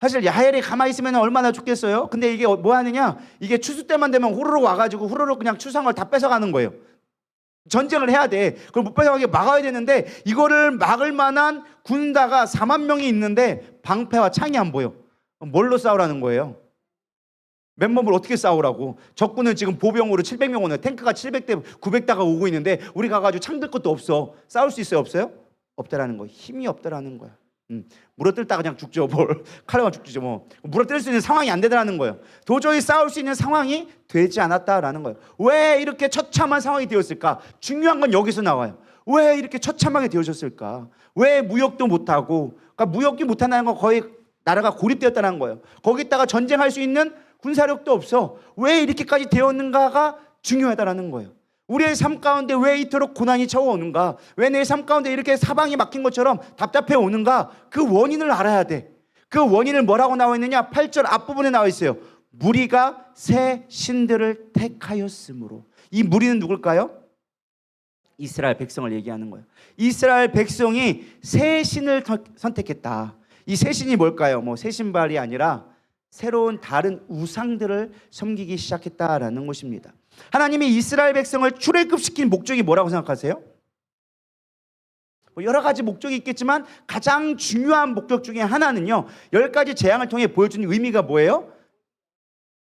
사실 야헬이 가만히 있으면 얼마나 좋겠어요. 근데 이게 뭐 하느냐, 이게 추수 때만 되면 후루룩 와가지고 후루룩 그냥 추수한 걸 다 뺏어가는 거예요. 전쟁을 해야 돼. 그걸 못 뺏어가게 막아야 되는데 이거를 막을 만한 군사가 4만 명이 있는데 방패와 창이 안 보여. 뭘로 싸우라는 거예요? 맨몸을 어떻게 싸우라고? 적군은 지금 보병으로 700명 오는, 탱크가 700대 900대가 오고 있는데 우리 가가지고 창 들 것도 없어. 싸울 수 있어요? 없어요? 없다라는 거야. 힘이 없다라는 거야. 물어뜯다가 그냥 죽죠. 뭘 칼로만 죽죠. 뭐 물어뜯을 수 있는 상황이 안 되더라는 거예요. 도저히 싸울 수 있는 상황이 되지 않았다라는 거예요. 왜 이렇게 처참한 상황이 되었을까? 중요한 건 여기서 나와요. 왜 이렇게 처참하게 되어졌을까? 왜 무역도 못하고, 그러니까 무역이 못한다는 건 거의 나라가 고립되었다는 거예요. 거기다가 전쟁할 수 있는 군사력도 없어. 왜 이렇게까지 되었는가가 중요하다라는 거예요. 우리의 삶 가운데 왜 이토록 고난이 쳐오는가? 왜 내 삶 가운데 이렇게 사방이 막힌 것처럼 답답해 오는가? 그 원인을 알아야 돼. 그 원인을 뭐라고 나와 있느냐? 8절 앞부분에 나와 있어요. 무리가 새 신들을 택하였으므로. 이 무리는 누굴까요? 이스라엘 백성을 얘기하는 거예요. 이스라엘 백성이 새 신을 선택했다. 이 새 신이 뭘까요? 뭐 새 신발이 아니라 새로운 다른 우상들을 섬기기 시작했다라는 것입니다. 하나님이 이스라엘 백성을 출애굽시킨 목적이 뭐라고 생각하세요? 여러 가지 목적이 있겠지만 가장 중요한 목적 중에 하나는요, 10가지 재앙을 통해 보여주는 의미가 뭐예요?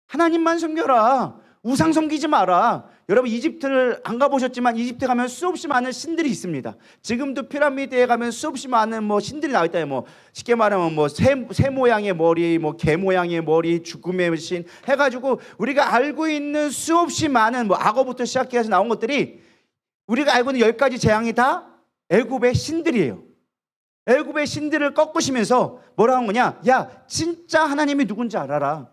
하나님만 섬겨라. 우상 섬기지 마라. 여러분 이집트를 안 가보셨지만 이집트 가면 수없이 많은 신들이 있습니다. 지금도 피라미드에 가면 수없이 많은 뭐 신들이 나와 있다. 뭐 쉽게 말하면 뭐 새 모양의 머리, 뭐 개 모양의 머리, 죽음의 신 해가지고 우리가 알고 있는 수없이 많은 뭐 악어부터 시작해서 나온 것들이 우리가 알고 있는 10가지 재앙이 다 애굽의 신들이에요. 애굽의 신들을 꺾으시면서 뭐라고 한 거냐? 야, 진짜 하나님이 누군지 알아라.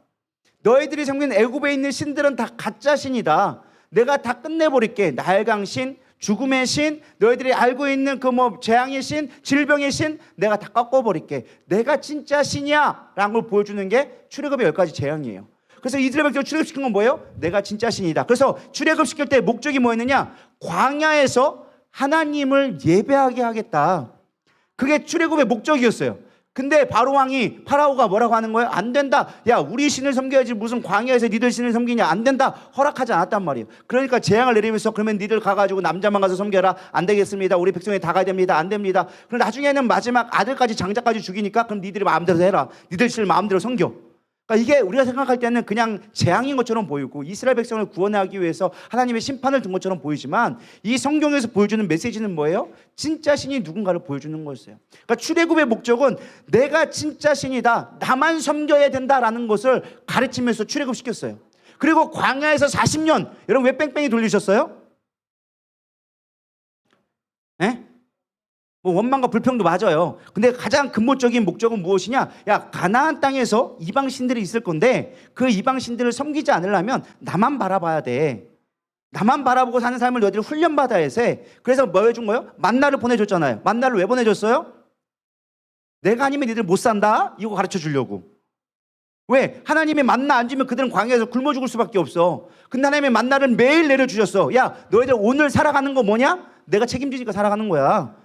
너희들이 섬기는 애굽에 있는 신들은 다 가짜 신이다. 내가 다 끝내버릴게. 나일강신, 죽음의 신, 너희들이 알고 있는 그 뭐 재앙의 신, 질병의 신, 내가 다 꺾어버릴게. 내가 진짜 신이야 라는 걸 보여주는 게 출애굽의 10가지 재앙이에요. 그래서 이스라엘 백성을 출애굽시킨 건 뭐예요? 내가 진짜 신이다. 그래서 출애굽시킬 때 목적이 뭐였느냐? 광야에서 하나님을 예배하게 하겠다. 그게 출애굽의 목적이었어요. 근데 바로왕이, 파라오가 뭐라고 하는 거예요? 안 된다. 야, 우리 신을 섬겨야지 무슨 광야에서 니들 신을 섬기냐. 안 된다. 허락하지 않았단 말이에요. 그러니까 재앙을 내리면서 그러면 니들 가가지고 남자만 가서 섬겨라. 안 되겠습니다. 우리 백성이 다 가야 됩니다. 안 됩니다. 그럼 나중에는 마지막 아들까지 장자까지 죽이니까 그럼 니들이 마음대로 해라. 니들 신을 마음대로 섬겨. 그러니까 이게 우리가 생각할 때는 그냥 재앙인 것처럼 보이고 이스라엘 백성을 구원하기 위해서 하나님의 심판을 둔 것처럼 보이지만 이 성경에서 보여주는 메시지는 뭐예요? 진짜 신이 누군가를 보여주는 거였어요. 그러니까 출애굽의 목적은 내가 진짜 신이다, 나만 섬겨야 된다라는 것을 가르치면서 출애굽시켰어요. 그리고 광야에서 40년, 여러분 왜 뺑뺑이 돌리셨어요? 에? 뭐 원망과 불평도 맞아요. 근데 가장 근본적인 목적은 무엇이냐? 야, 가나안 땅에서 이방 신들이 있을 건데 그 이방 신들을 섬기지 않으려면 나만 바라봐야 돼. 나만 바라보고 사는 삶을 너희들이 훈련받아야 해. 그래서 뭐 해준 거예요? 만나를 보내줬잖아요. 만나를 왜 보내줬어요? 내가 아니면 니들 못 산다? 이거 가르쳐 주려고. 왜? 하나님이 만나 안 주면 그들은 광야에서 굶어 죽을 수밖에 없어. 근데 하나님의 만나를 매일 내려주셨어. 야, 너희들 오늘 살아가는 거 뭐냐? 내가 책임지니까 살아가는 거야.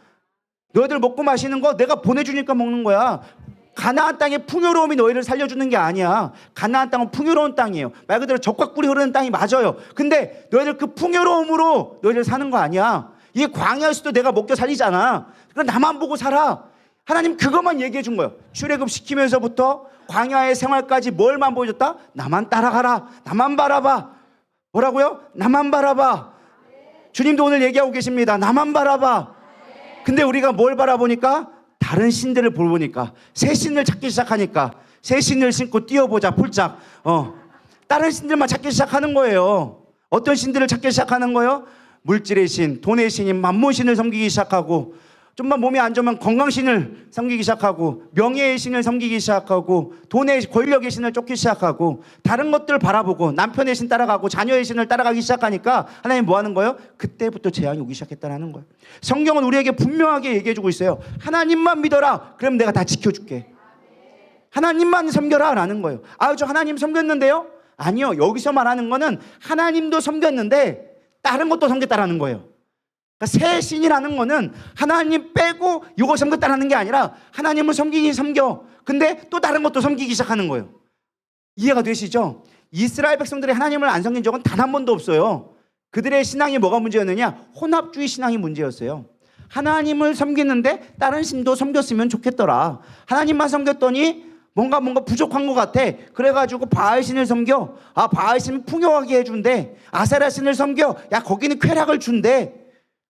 너희들 먹고 마시는 거 내가 보내주니까 먹는 거야. 가나안 땅의 풍요로움이 너희를 살려주는 게 아니야. 가나안 땅은 풍요로운 땅이에요. 말 그대로 젖과 꿀이 흐르는 땅이 맞아요. 근데 너희들 그 풍요로움으로 너희들 사는 거 아니야. 이 광야에서도 내가 먹여 살리잖아. 그럼 나만 보고 살아. 하나님 그것만 얘기해 준 거예요. 출애굽 시키면서부터 광야의 생활까지 뭘만 보여줬다? 나만 따라가라. 나만 바라봐. 뭐라고요? 나만 바라봐. 주님도 오늘 얘기하고 계십니다. 나만 바라봐. 근데 우리가 뭘 바라보니까? 다른 신들을 보니까 새 신을 찾기 시작하니까 새 신을 신고 뛰어보자 폴짝. 다른 신들만 찾기 시작하는 거예요. 어떤 신들을 찾기 시작하는 거예요? 물질의 신, 돈의 신인 만몬 신을 섬기기 시작하고, 좀만 몸이 안 좋으면 건강신을 섬기기 시작하고, 명예의 신을 섬기기 시작하고, 돈의 권력의 신을 쫓기 시작하고, 다른 것들을 바라보고 남편의 신 따라가고 자녀의 신을 따라가기 시작하니까 하나님 뭐 하는 거예요? 그때부터 재앙이 오기 시작했다는 거예요. 성경은 우리에게 분명하게 얘기해주고 있어요. 하나님만 믿어라. 그럼 내가 다 지켜줄게. 하나님만 섬겨라 라는 거예요. 아, 저 하나님 섬겼는데요? 아니요. 여기서 말하는 거는 하나님도 섬겼는데 다른 것도 섬겼다라는 거예요. 그러니까 새 신이라는 거는 하나님 빼고 이거 섬겼다라는 게 아니라 하나님을 섬기긴 섬겨. 근데 또 다른 것도 섬기기 시작하는 거예요. 이해가 되시죠? 이스라엘 백성들이 하나님을 안 섬긴 적은 단 한 번도 없어요. 그들의 신앙이 뭐가 문제였느냐? 혼합주의 신앙이 문제였어요. 하나님을 섬기는데 다른 신도 섬겼으면 좋겠더라. 하나님만 섬겼더니 뭔가 부족한 것 같아. 그래가지고 바알 신을 섬겨. 바알 신은 풍요하게 해준대. 아세라 신을 섬겨. 야, 거기는 쾌락을 준대.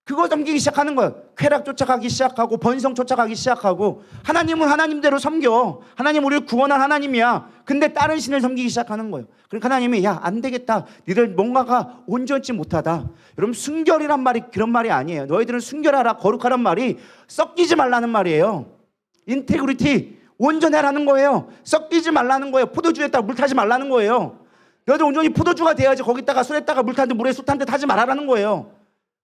그거 섬기기 시작하는 거예요. 쾌락 쫓아가기 시작하고 번성 쫓아가기 시작하고. 하나님은 하나님대로 섬겨. 하나님 우리를 구원한 하나님이야. 근데 다른 신을 섬기기 시작하는 거예요. 그러니까 하나님이 야, 안 되겠다. 니들 뭔가가 온전치 못하다. 여러분, 순결이란 말이 그런 말이 아니에요. 너희들은 순결하라, 거룩하란 말이 섞이지 말라는 말이에요. 인테그리티, 온전해라는 거예요. 섞이지 말라는 거예요. 포도주에다가 물 타지 말라는 거예요. 너희들 온전히 포도주가 돼야지. 거기다가 술에다가 물 타는데 물에 술 타는데 타지 말아라는 거예요.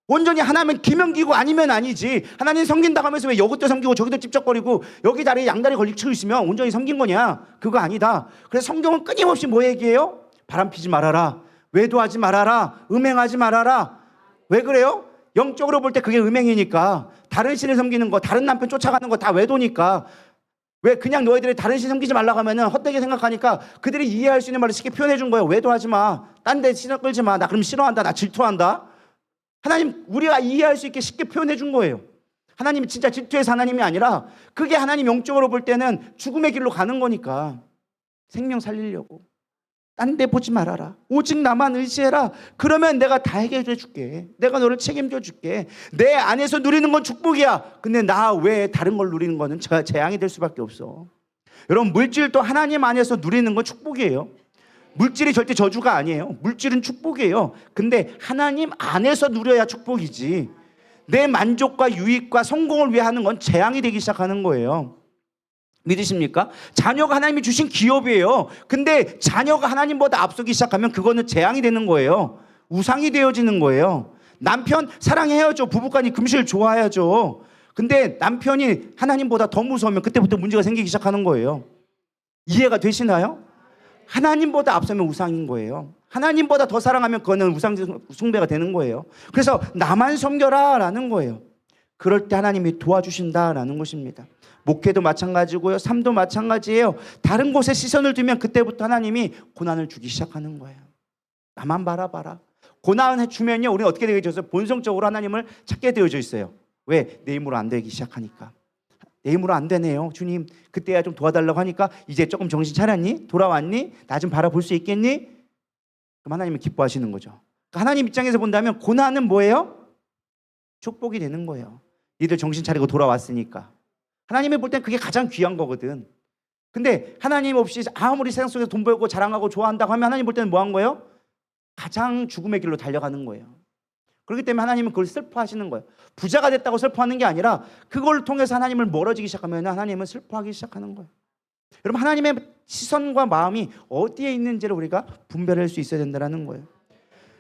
온전히 하나면 기명기고 아니면 아니지. 하나님 섬긴다고 하면서 왜 여기도 섬기고 저기도 찝쩍거리고 여기 다리에 양다리 걸리고 있으면 온전히 섬긴 거냐? 그거 아니다. 그래서 성경은 끊임없이 뭐 얘기해요? 바람 피지 말아라, 외도하지 말아라, 음행하지 말아라. 왜 그래요? 영적으로 볼 때 그게 음행이니까. 다른 신을 섬기는 거, 다른 남편 쫓아가는 거 다 외도니까. 왜 그냥 너희들이 다른 신 섬기지 말라고 하면은 헛되게 생각하니까 그들이 이해할 수 있는 말을 쉽게 표현해 준 거예요. 외도하지 마, 딴 데 신을 끌지 마, 나 그럼 싫어한다, 나 질투한다. 하나님, 우리가 이해할 수 있게 쉽게 표현해 준 거예요. 하나님이 진짜 질투해서 하나님이 아니라 그게 하나님 영적으로 볼 때는 죽음의 길로 가는 거니까. 생명 살리려고 딴 데 보지 말아라, 오직 나만 의지해라. 그러면 내가 다 해결해 줄게. 내가 너를 책임져 줄게. 내 안에서 누리는 건 축복이야. 근데 나 외에 다른 걸 누리는 거는 재앙이 될 수밖에 없어. 여러분, 물질도 하나님 안에서 누리는 건 축복이에요. 물질이 절대 저주가 아니에요. 물질은 축복이에요. 근데 하나님 안에서 누려야 축복이지. 내 만족과 유익과 성공을 위해 하는 건 재앙이 되기 시작하는 거예요. 믿으십니까? 자녀가 하나님이 주신 기업이에요. 근데 자녀가 하나님보다 앞서기 시작하면 그거는 재앙이 되는 거예요. 우상이 되어지는 거예요. 남편 사랑해야죠. 부부간이 금실 좋아야죠. 근데 남편이 하나님보다 더 무서우면 그때부터 문제가 생기기 시작하는 거예요. 이해가 되시나요? 하나님보다 앞서면 우상인 거예요. 하나님보다 더 사랑하면 그거는 우상 숭배가 되는 거예요. 그래서 나만 섬겨라 라는 거예요. 그럴 때 하나님이 도와주신다라는 것입니다. 목회도 마찬가지고요, 삶도 마찬가지예요. 다른 곳에 시선을 두면 그때부터 하나님이 고난을 주기 시작하는 거예요. 나만 바라봐라. 고난을 주면요, 우리는 어떻게 되게 되어서 본성적으로 하나님을 찾게 되어져 있어요. 왜? 내 힘으로 안 되기 시작하니까. 내 힘으로 안 되네요, 주님. 그때야 좀 도와달라고 하니까 이제 조금 정신 차렸니? 돌아왔니? 나 좀 바라볼 수 있겠니? 그럼 하나님은 기뻐하시는 거죠. 그러니까 하나님 입장에서 본다면 고난은 뭐예요? 축복이 되는 거예요. 니들 정신 차리고 돌아왔으니까. 하나님이 볼 땐 그게 가장 귀한 거거든. 근데 하나님 없이 아무리 세상 속에서 돈 벌고 자랑하고 좋아한다고 하면 하나님 볼 때는 뭐 한 거예요? 가장 죽음의 길로 달려가는 거예요. 그렇기 때문에 하나님은 그걸 슬퍼하시는 거예요. 부자가 됐다고 슬퍼하는 게 아니라 그걸 통해서 하나님을 멀어지기 시작하면 하나님은 슬퍼하기 시작하는 거예요. 여러분, 하나님의 시선과 마음이 어디에 있는지를 우리가 분별할 수 있어야 된다는 거예요.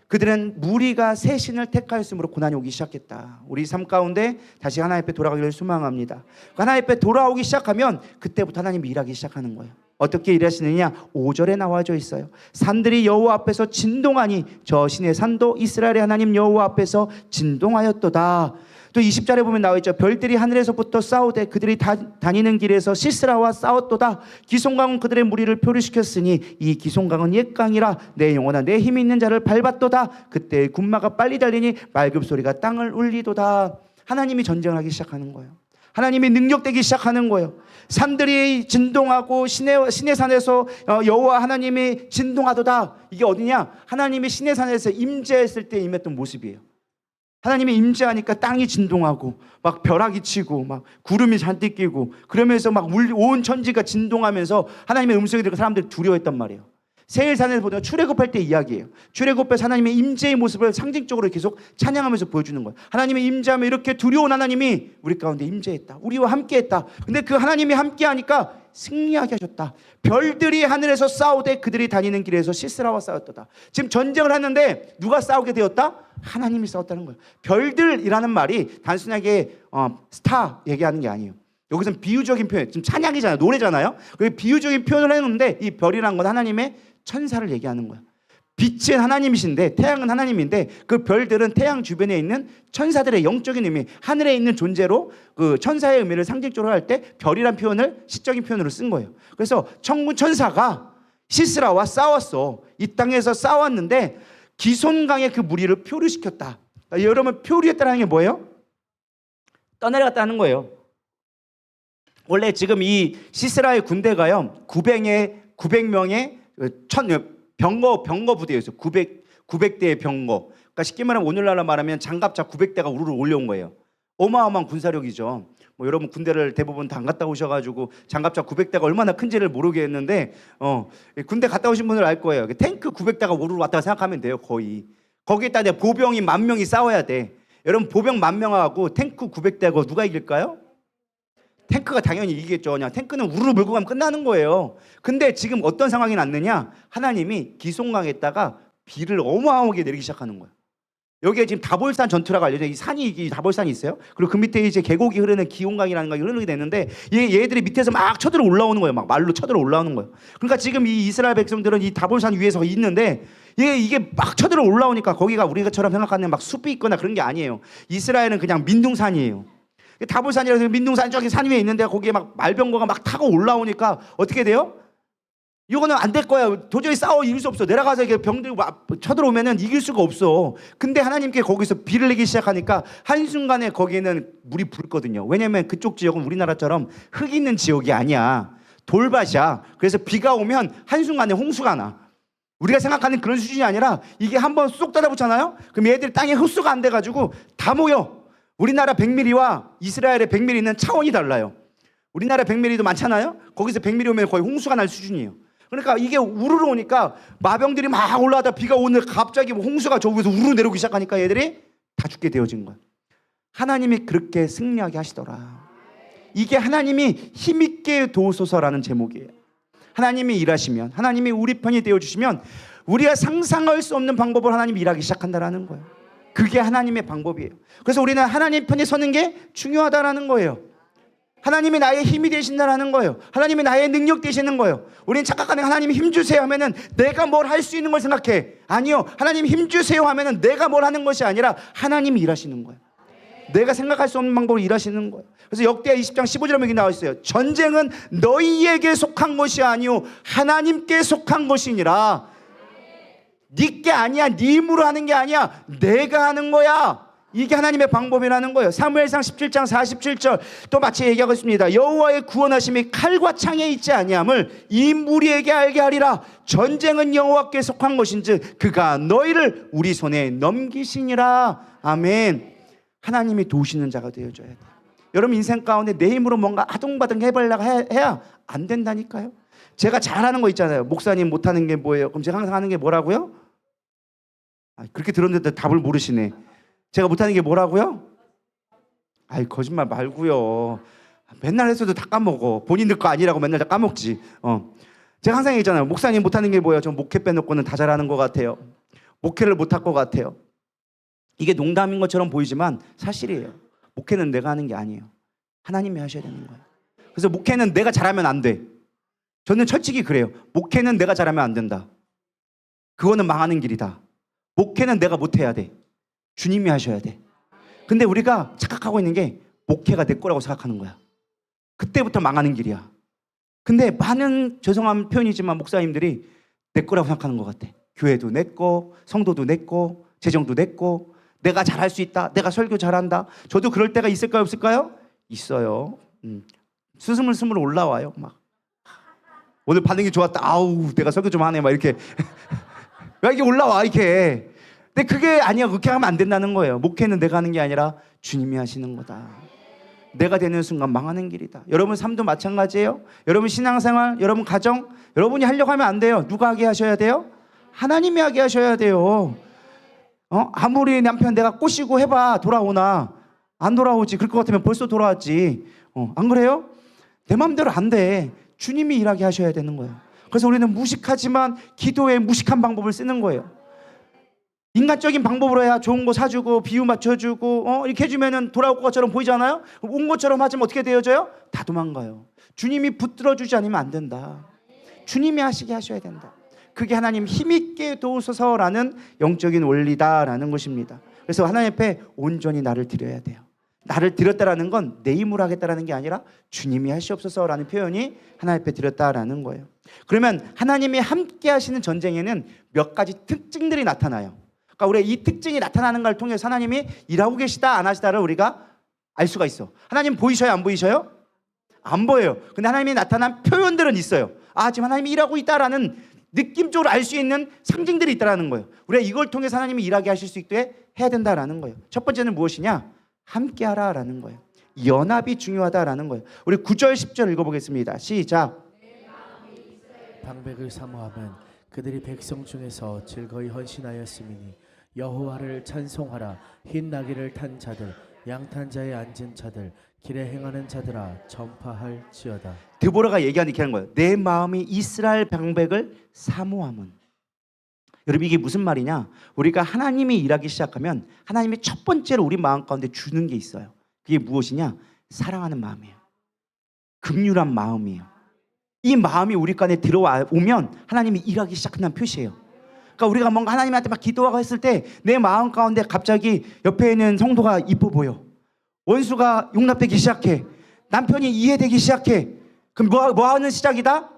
그들은 무리가 새 신을 택하였으므로 고난이 오기 시작했다. 우리 삶 가운데 다시 하나님 앞에 돌아가기를 소망합니다. 하나님 앞에 돌아오기 시작하면 그때부터 하나님이 일하기 시작하는 거예요. 어떻게 일하시느냐? 5절에 나와져 있어요. 산들이 여호와 앞에서 진동하니 저 신의 산도 이스라엘의 하나님 여호와 앞에서 진동하였도다. 또 20절에 보면 나와 있죠. 별들이 하늘에서부터 싸우되 그들이 다니는 길에서 시스라와 싸웠도다. 기송강은 그들의 무리를 표류시켰으니 이 기송강은 옛강이라 내 영혼아 내 힘이 있는 자를 밟았도다. 그때 군마가 빨리 달리니 말급소리가 땅을 울리도다. 하나님이 전쟁을 하기 시작하는 거예요. 하나님이 능력되기 시작하는 거예요. 산들이 진동하고 신의 산에서 여호와 하나님이 진동하도다. 이게 어디냐? 하나님이 신의 산에서 임재했을 때 임했던 모습이에요. 하나님이 임재하니까 땅이 진동하고 막 벼락이 치고 막 구름이 잔뜩 끼고 그러면서 막 온 천지가 진동하면서 하나님의 음성이 들고 사람들이 두려워했단 말이에요. 세일산에서 보면 출애굽할 때 이야기예요. 출애굽해서 하나님의 임재의 모습을 상징적으로 계속 찬양하면서 보여주는 거예요. 하나님의 임재하면 이렇게 두려운 하나님이 우리 가운데 임재했다. 우리와 함께했다. 근데 그 하나님이 함께하니까 승리하게 하셨다. 별들이 하늘에서 싸우되 그들이 다니는 길에서 시스라와 싸웠도다. 지금 전쟁을 하는데 누가 싸우게 되었다? 하나님이 싸웠다는 거예요. 별들이라는 말이 단순하게 스타 얘기하는 게 아니에요. 여기서는 비유적인 표현, 지금 찬양이잖아요, 노래잖아요. 그 비유적인 표현을 했는데 이 별이라는 건 하나님의 천사를 얘기하는 거예요. 빛은 하나님이신데, 태양은 하나님인데, 그 별들은 태양 주변에 있는 천사들의 영적인 의미, 하늘에 있는 존재로 그 천사의 의미를 상징적으로 할 때 별이란 표현을 시적인 표현으로 쓴 거예요. 그래서 천군 천사가 시스라와 싸웠어. 이 땅에서 싸웠는데 기손강의 그 무리를 표류시켰다. 여러분, 표류했다는 게 뭐예요? 떠내려갔다는 거예요. 원래 지금 이 시스라의 군대가요, 900명의 병거 부대였어요. 900대의 병거. 그러니까 쉽게 말하면 오늘날로 말하면 장갑차 900대가 우르르 올려온 거예요. 어마어마한 군사력이죠. 뭐 여러분 군대를 대부분 다 안 갔다 오셔가지고 장갑차 900대가 얼마나 큰지를 모르겠는데, 군대 갔다 오신 분들 알 거예요. 탱크 900대가 우르르 왔다고 생각하면 돼요. 거의. 거기에다 보병이 10,000명이 싸워야 돼. 여러분, 보병 10,000명하고 탱크 900대하고 누가 이길까요? 탱크가 당연히 이기겠죠. 그냥 탱크는 우르르 몰고 가면 끝나는 거예요. 근데 지금 어떤 상황이 났느냐? 하나님이 기송강에다가 비를 어마어마하게 내리기 시작하는 거예요. 여기에 지금 다볼산 전투라고 알려져. 이 산이, 이 다볼산이 있어요. 그리고 그 밑에 이제 계곡이 흐르는 기온강이라는 거 흐르게 되는데, 얘들이 밑에서 막 쳐들어 올라오는 거예요. 막 말로 쳐들어 올라오는 거예요. 그러니까 지금 이 이스라엘 백성들은 이 다볼산 위에서 있는데, 이게 막 쳐들어 올라오니까 거기가 우리가처럼 생각하는 막 숲이 있거나 그런 게 아니에요. 이스라엘은 그냥 민둥산이에요. 다볼산이라서 민둥산 저기 산 위에 있는데 거기에 막 말병거가 막 타고 올라오니까 어떻게 돼요? 이거는 안 될 거야. 도저히 싸워 이길 수 없어. 내려가서 이렇게 병들 쳐들어오면은 이길 수가 없어. 근데 하나님께 거기서 비를 내기 시작하니까 한순간에 거기에는 물이 불거든요. 왜냐면 그쪽 지역은 우리나라처럼 흙 있는 지역이 아니야. 돌밭이야. 그래서 비가 오면 한순간에 홍수가 나. 우리가 생각하는 그런 수준이 아니라 이게 한번 쏙 따라붙잖아요. 그럼 얘들이 땅에 흡수가 안 돼가지고 다 모여. 우리나라 100mm와 이스라엘의 100mm는 차원이 달라요. 우리나라 100mm도 많잖아요. 거기서 100mm 오면 거의 홍수가 날 수준이에요. 그러니까 이게 우르르 오니까 마병들이 막 올라가다 비가 오늘 갑자기 홍수가 저 위에서 우르르 내려오기 시작하니까 얘들이 다 죽게 되어진 거야. 하나님이 그렇게 승리하게 하시더라. 이게 하나님이 힘있게 도우소서라는 제목이에요. 하나님이 일하시면, 하나님이 우리 편이 되어주시면 우리가 상상할 수 없는 방법으로 하나님이 일하기 시작한다라는 거예요. 그게 하나님의 방법이에요. 그래서 우리는 하나님 편에 서는 게 중요하다라는 거예요. 하나님이 나의 힘이 되신다라는 거예요. 하나님이 나의 능력 되시는 거예요. 우리는 착각하는, 하나님이 힘 주세요 하면은 내가 뭘 할 수 있는 걸 생각해. 아니요, 하나님 힘 주세요 하면은 내가 뭘 하는 것이 아니라 하나님이 일하시는 거예요. 내가 생각할 수 없는 방법으로 일하시는 거예요. 그래서 역대하 20장 15절에 여기 나와 있어요. 전쟁은 너희에게 속한 것이 아니요 하나님께 속한 것이니라. 네게 아니야, 네 힘으로 하는 게 아니야, 내가 하는 거야. 이게 하나님의 방법이라는 거예요. 사무엘상 17장 47절 또 마치 얘기하고 있습니다. 여호와의 구원하심이 칼과 창에 있지 아니함을 이 무리에게 알게 하리라. 전쟁은 여호와께 속한 것인즉 그가 너희를 우리 손에 넘기시니라. 아멘. 하나님이 도우시는 자가 되어줘야 돼요. 여러분 인생 가운데 내 힘으로 뭔가 아둥바둥 해보려고 해야 안 된다니까요. 제가 잘하는 거 있잖아요. 목사님 못하는 게 뭐예요? 그럼 제가 항상 하는 게 뭐라고요? 그렇게 들었는데 답을 모르시네. 제가 못하는 게 뭐라고요? 거짓말 말고요. 맨날 했어도 다 까먹어. 본인들 거 아니라고 맨날 다 까먹지. 제가 항상 얘기했잖아요. 목사님 못하는 게 뭐예요? 전 목회 빼놓고는 다 잘하는 것 같아요. 목회를 못할 것 같아요. 이게 농담인 것처럼 보이지만 사실이에요. 목회는 내가 하는 게 아니에요. 하나님이 하셔야 되는 거예요. 그래서 목회는 내가 잘하면 안 돼. 저는 솔직히 그래요. 목회는 내가 잘하면 안 된다. 그거는 망하는 길이다. 목회는 내가 못해야 돼. 주님이 하셔야 돼. 근데 우리가 착각하고 있는 게 목회가 내 거라고 생각하는 거야. 그때부터 망하는 길이야. 근데 많은, 죄송한 표현이지만 목사님들이 내 거라고 생각하는 것 같아. 교회도 내 거, 성도도 내 거, 재정도 내 거, 내가 잘할 수 있다, 내가 설교 잘한다. 저도 그럴 때가 있을까요, 없을까요? 있어요. 스물스물 올라와요. 막 오늘 반응이 좋았다. 아우, 내가 설교 좀 하네. 막 이렇게 왜 이렇게 올라와 이렇게. 근데 그게 아니야. 그렇게 하면 안 된다는 거예요. 목회는 내가 하는 게 아니라 주님이 하시는 거다. 내가 되는 순간 망하는 길이다. 여러분 삶도 마찬가지예요. 여러분 신앙생활, 여러분 가정, 여러분이 하려고 하면 안 돼요. 누가 하게 하셔야 돼요? 하나님이 하게 하셔야 돼요. 아무리 남편 내가 꼬시고 해봐 돌아오나? 안 돌아오지. 그럴 것 같으면 벌써 돌아왔지. 안 그래요? 내 마음대로 안 돼. 주님이 일하게 하셔야 되는 거예요. 그래서 우리는 무식하지만 기도에 무식한 방법을 쓰는 거예요. 인간적인 방법으로 해야 좋은 거 사주고 비유 맞춰주고 이렇게 해주면 돌아올 것처럼 보이잖아요. 온 것처럼 하지면 어떻게 되어져요? 다 도망가요. 주님이 붙들어주지 않으면 안 된다. 주님이 하시게 하셔야 된다. 그게 하나님 힘있게 도우소서라는 영적인 원리다라는 것입니다. 그래서 하나님 앞에 온전히 나를 드려야 돼요. 나를 드렸다라는 건 내 힘으로 하겠다라는 게 아니라 주님이 하시옵소서라는 표현이 하나님 앞에 드렸다라는 거예요. 그러면 하나님이 함께 하시는 전쟁에는 몇 가지 특징들이 나타나요. 그러니까 우리가 이 특징이 나타나는 걸 통해서 하나님이 일하고 계시다 안 하시다를 우리가 알 수가 있어. 하나님 보이셔요 안 보이셔요? 안 보여요. 근데 하나님이 나타난 표현들은 있어요. 아, 지금 하나님이 일하고 있다라는 느낌적으로 알 수 있는 상징들이 있다라는 거예요. 우리가 이걸 통해서 하나님이 일하게 하실 수 있도록 해야 된다라는 거예요. 첫 번째는 무엇이냐? 함께 하라라는 거예요. 연합이 중요하다라는 거예요. 우리 9절 10절 읽어보겠습니다. 시작. 방백을 사모하면 그들이 백성 중에서 즐거이 헌신하였음이니 여호와를 찬송하라. 흰 나귀를 탄 자들, 양탄 자에 앉은 자들, 길에 행하는 자들아 전파할지어다. 드보라가 얘기하는 이렇게 하는 거예요. 내 마음이 이스라엘 방백을 사모함은. 여러분 이게 무슨 말이냐? 우리가 하나님이 일하기 시작하면 하나님이 첫 번째로 우리 마음 가운데 주는 게 있어요. 그게 무엇이냐? 사랑하는 마음이에요. 긍휼한 마음이에요. 이 마음이 우리 간에 들어오면 하나님이 일하기 시작한다는 표시예요. 그러니까 우리가 뭔가 하나님한테 막 기도하고 했을 때 내 마음 가운데 갑자기 옆에 있는 성도가 이뻐 보여. 원수가 용납되기 시작해. 남편이 이해되기 시작해. 그럼 뭐 하는 시작이다?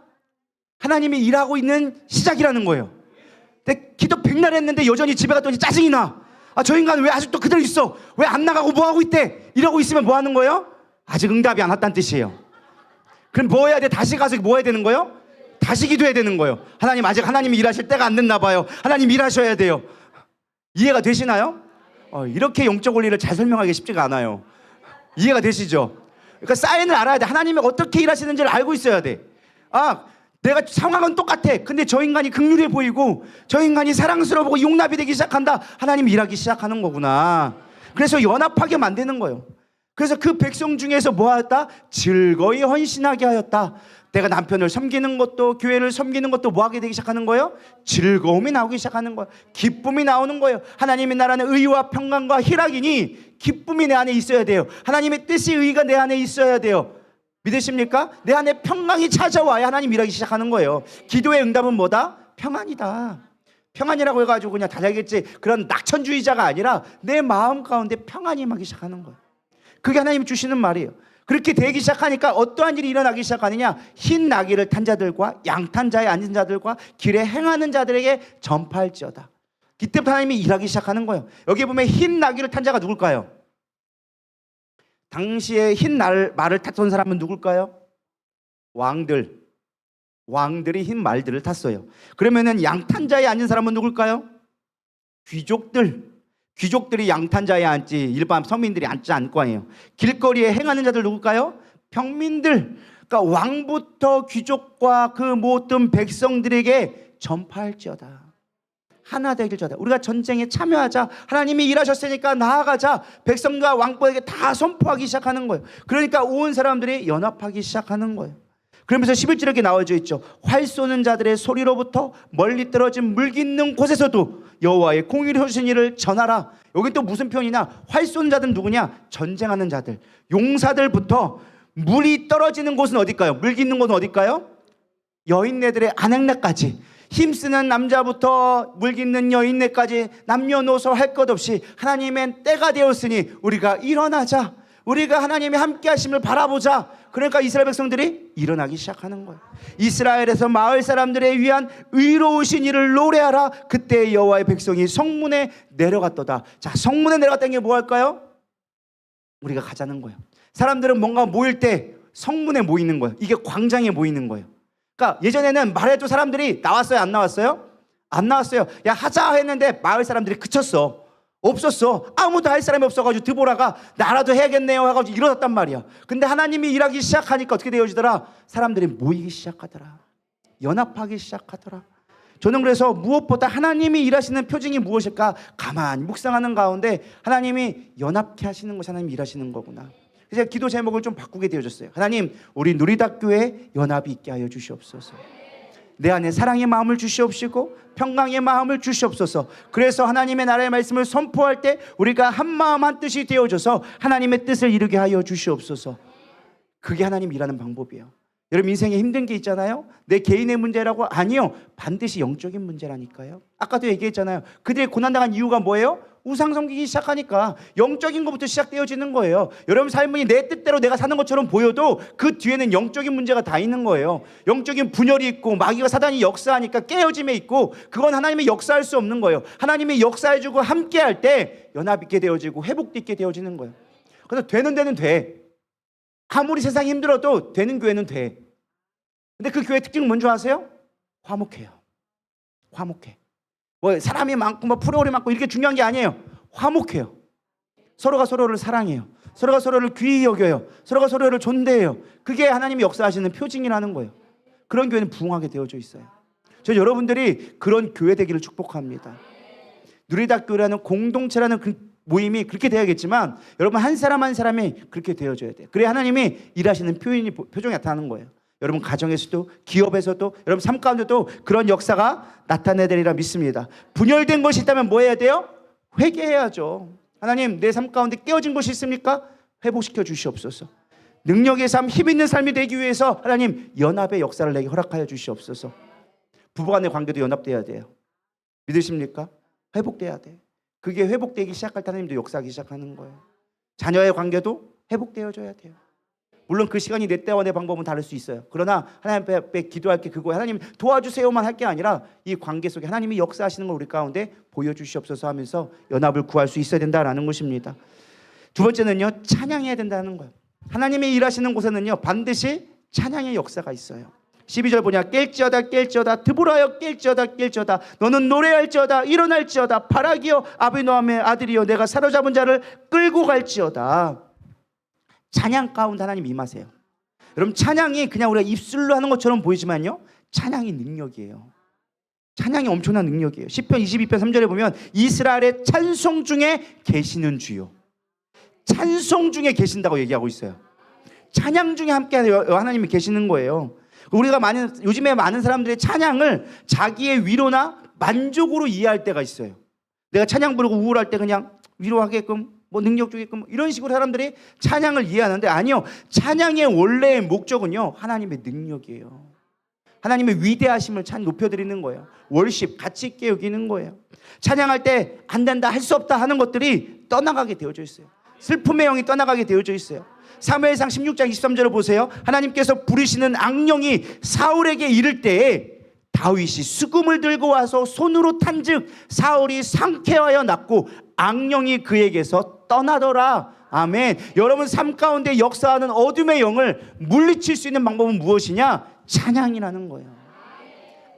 하나님이 일하고 있는 시작이라는 거예요. 근데 기도 백날 했는데 여전히 집에 갔더니 짜증이 나. 아, 저 인간은 왜 아직도 그대로 있어? 왜 안 나가고 뭐 하고 있대? 이러고 있으면 뭐 하는 거예요? 아직 응답이 안 왔다는 뜻이에요. 그럼 뭐 해야 돼? 다시 가서 뭐 해야 되는 거예요? 다시 기도해야 되는 거예요. 하나님 아직 하나님이 일하실 때가 안 됐나 봐요. 하나님 일하셔야 돼요. 이해가 되시나요? 이렇게 영적 원리를 잘 설명하기 쉽지가 않아요. 이해가 되시죠? 그러니까 사인을 알아야 돼. 하나님이 어떻게 일하시는지를 알고 있어야 돼. 아, 내가 상황은 똑같아. 근데 저 인간이 긍휼해 보이고 저 인간이 사랑스러워 보고 용납이 되기 시작한다. 하나님이 일하기 시작하는 거구나. 그래서 연합하게 만드는 거예요. 그래서 그 백성 중에서 뭐 하였다? 즐거이 헌신하게 하였다. 내가 남편을 섬기는 것도 교회를 섬기는 것도 뭐 하게 되기 시작하는 거예요? 즐거움이 나오기 시작하는 거예요. 기쁨이 나오는 거예요. 하나님의 나라는 의와 평강과 희락이니 기쁨이 내 안에 있어야 돼요. 하나님의 뜻이 의가 내 안에 있어야 돼요. 믿으십니까? 내 안에 평강이 찾아와야 하나님 일하기 시작하는 거예요. 기도의 응답은 뭐다? 평안이다. 평안이라고 해가지고 그냥 다 되겠지 그런 낙천주의자가 아니라 내 마음 가운데 평안이 임하기 시작하는 거예요. 그게 하나님이 주시는 말이에요. 그렇게 되기 시작하니까 어떠한 일이 일어나기 시작하느냐? 흰 나귀를 탄 자들과 양탄 자에 앉은 자들과 길에 행하는 자들에게 전파할지어다. 그때부터 하나님이 일하기 시작하는 거예요. 여기 보면 흰 나귀를 탄 자가 누굴까요? 당시에 흰 말을 탔던 사람은 누굴까요? 왕들이 흰 말들을 탔어요. 그러면은 양탄 자에 앉은 사람은 누굴까요? 귀족들이 양탄자에 앉지 일반 서민들이 앉지 않고 아니에요. 길거리에 행하는 자들 누굴까요? 평민들. 그러니까 왕부터 귀족과 그 모든 백성들에게 전파할지어다. 하나 되길지어다. 우리가 전쟁에 참여하자. 하나님이 일하셨으니까 나아가자. 백성과 왕권에게 다 선포하기 시작하는 거예요. 그러니까 온 사람들이 연합하기 시작하는 거예요. 그러면서 11절에 이렇게 나와져 있죠. 활 쏘는 자들의 소리로부터 멀리 떨어진 물 깃는 곳에서도 여호와의 공의를 해주신 일을 전하라. 여기 또 무슨 표현이냐? 활 쏘는 자들은 누구냐? 전쟁하는 자들, 용사들부터 물이 떨어지는 곳은 어딜까요? 물 깃는 곳은 어딜까요? 여인네들의 아넥네까지, 힘쓰는 남자부터 물 깃는 여인네까지 남녀노소 할 것 없이 하나님의 때가 되었으니 우리가 일어나자. 우리가 하나님의 함께 하심을 바라보자. 그러니까 이스라엘 백성들이 일어나기 시작하는 거예요. 이스라엘에서 마을 사람들에 위한 의로우신 일을 노래하라. 그때 여호와의 백성이 성문에 내려갔도다. 자, 성문에 내려갔다는 게 뭐 할까요? 우리가 가자는 거예요. 사람들은 뭔가 모일 때 성문에 모이는 거예요. 이게 광장에 모이는 거예요. 그러니까 예전에는 말해도 사람들이 나왔어요? 안 나왔어요? 안 나왔어요. 야, 하자 했는데 마을 사람들이 그쳤어. 없었어. 아무도 할 사람이 없어가지고 드보라가 나라도 해야겠네요 해가지고 일어났단 말이야. 근데 하나님이 일하기 시작하니까 어떻게 되어지더라? 사람들이 모이기 시작하더라. 연합하기 시작하더라. 저는 그래서 무엇보다 하나님이 일하시는 표징이 무엇일까? 가만히 묵상하는 가운데 하나님이 연합케 하시는 것이 하나님이 일하시는 거구나. 그래서 기도 제목을 좀 바꾸게 되어졌어요. 하나님, 우리 누리다교회 연합이 있게 하여 주시옵소서. 내 안에 사랑의 마음을 주시옵시고 평강의 마음을 주시옵소서. 그래서 하나님의 나라의 말씀을 선포할 때 우리가 한 마음 한 뜻이 되어져서 하나님의 뜻을 이루게 하여 주시옵소서. 그게 하나님 일하는 방법이에요. 여러분 인생에 힘든 게 있잖아요. 내 개인의 문제라고? 아니요. 반드시 영적인 문제라니까요. 아까도 얘기했잖아요. 그들이 고난당한 이유가 뭐예요? 우상 섬기기 시작하니까 영적인 것부터 시작되어지는 거예요. 여러분 삶이 내 뜻대로 내가 사는 것처럼 보여도 그 뒤에는 영적인 문제가 다 있는 거예요. 영적인 분열이 있고 마귀와 사단이 역사하니까 깨어짐에 있고, 그건 하나님이 역사할 수 없는 거예요. 하나님이 역사해주고 함께할 때 연합 있게 되어지고 회복도 있게 되어지는 거예요. 그래서 되는 데는 돼. 아무리 세상이 힘들어도 되는 교회는 돼. 근데 그 교회 특징은 뭔지 아세요? 화목해요. 화목해. 뭐 사람이 많고 뭐 프로그램이 많고 이렇게 중요한 게 아니에요. 화목해요. 서로가 서로를 사랑해요. 서로가 서로를 귀히 여겨요. 서로가 서로를 존대해요. 그게 하나님이 역사하시는 표징이라는 거예요. 그런 교회는 부흥하게 되어져 있어요. 저 여러분들이 그런 교회 되기를 축복합니다. 누리다교회라는 공동체라는 그 모임이 그렇게 되어야겠지만, 여러분 한 사람 한 사람이 그렇게 되어져야 돼요. 그래야 하나님이 일하시는 표정이 나타나는 거예요. 여러분 가정에서도, 기업에서도, 여러분 삶 가운데도 그런 역사가 나타나야 되리라 믿습니다. 분열된 것이 있다면 뭐 해야 돼요? 회개해야죠. 하나님, 내 삶 가운데 깨어진 것이 있습니까? 회복시켜 주시옵소서. 능력의 삶, 힘 있는 삶이 되기 위해서 하나님 연합의 역사를 내게 허락하여 주시옵소서. 부부간의 관계도 연합돼야 돼요. 믿으십니까? 회복돼야 돼. 그게 회복되기 시작할 때 하나님도 역사하기 시작하는 거예요. 자녀의 관계도 회복되어져야 돼요. 물론 그 시간이 내 때와 내 방법은 다를 수 있어요. 그러나 하나님 앞에 기도할 게 그거예요. 하나님 도와주세요만 할 게 아니라 이 관계 속에 하나님이 역사하시는 걸 우리 가운데 보여주시옵소서 하면서 연합을 구할 수 있어야 된다라는 것입니다. 두 번째는요, 찬양해야 된다는 거예요. 하나님이 일하시는 곳에는요 반드시 찬양의 역사가 있어요. 12절 보냐, 깰지어다 깰지어다 드보라여 깰지어다 깰지어다 너는 노래할지어다 일어날지어다 바라기여 아비노함의 아들이여 내가 사로잡은 자를 끌고 갈지어다. 찬양 가운데 하나님 임하세요. 여러분 찬양이 그냥 우리가 입술로 하는 것처럼 보이지만요, 찬양이 능력이에요. 찬양이 엄청난 능력이에요. 시편 22편 3절에 보면 이스라엘의 찬송 중에 계시는 주요. 찬송 중에 계신다고 얘기하고 있어요. 찬양 중에 함께 하나님이 계시는 거예요. 우리가 요즘에 많은 사람들이 찬양을 자기의 위로나 만족으로 이해할 때가 있어요. 내가 찬양 부르고 우울할 때 그냥 위로하게끔 뭐 능력 주게끔 이런 식으로 사람들이 찬양을 이해하는데, 아니요, 찬양의 원래의 목적은요 하나님의 능력이에요. 하나님의 위대하심을 높여드리는 거예요. 월십, 가치 있게 여기는 거예요. 찬양할 때 안 된다, 할 수 없다 하는 것들이 떠나가게 되어져 있어요. 슬픔의 영이 떠나가게 되어져 있어요. 사무엘상 16장 23절을 보세요. 하나님께서 부르시는 악령이 사울에게 이를 때에 다윗이 수금을 들고 와서 손으로 탄즉 사울이 상쾌하여 낫고 악령이 그에게서 떠나더라. 아멘. 여러분 삶 가운데 역사하는 어둠의 영을 물리칠 수 있는 방법은 무엇이냐? 찬양이라는 거예요.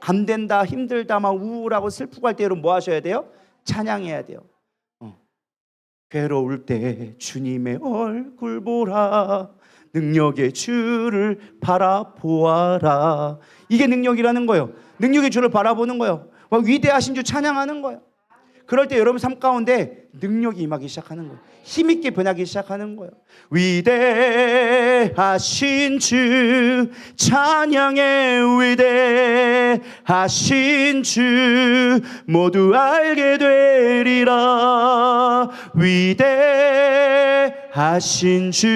안 된다, 힘들다, 막 우울하고 슬프고 할 때 여러분 뭐 하셔야 돼요? 찬양해야 돼요. 괴로울 때 주님의 얼굴 보라, 능력의 주를 바라보아라. 이게 능력이라는 거예요. 능력의 주를 바라보는 거예요. 위대하신 주 찬양하는 거예요. 그럴 때 여러분 삶 가운데 능력이 임하기 시작하는 거예요. 힘있게 변하기 시작하는 거예요. 위대하신 주 찬양해, 위대하신 주 모두 알게 되리라. 위대하신 주,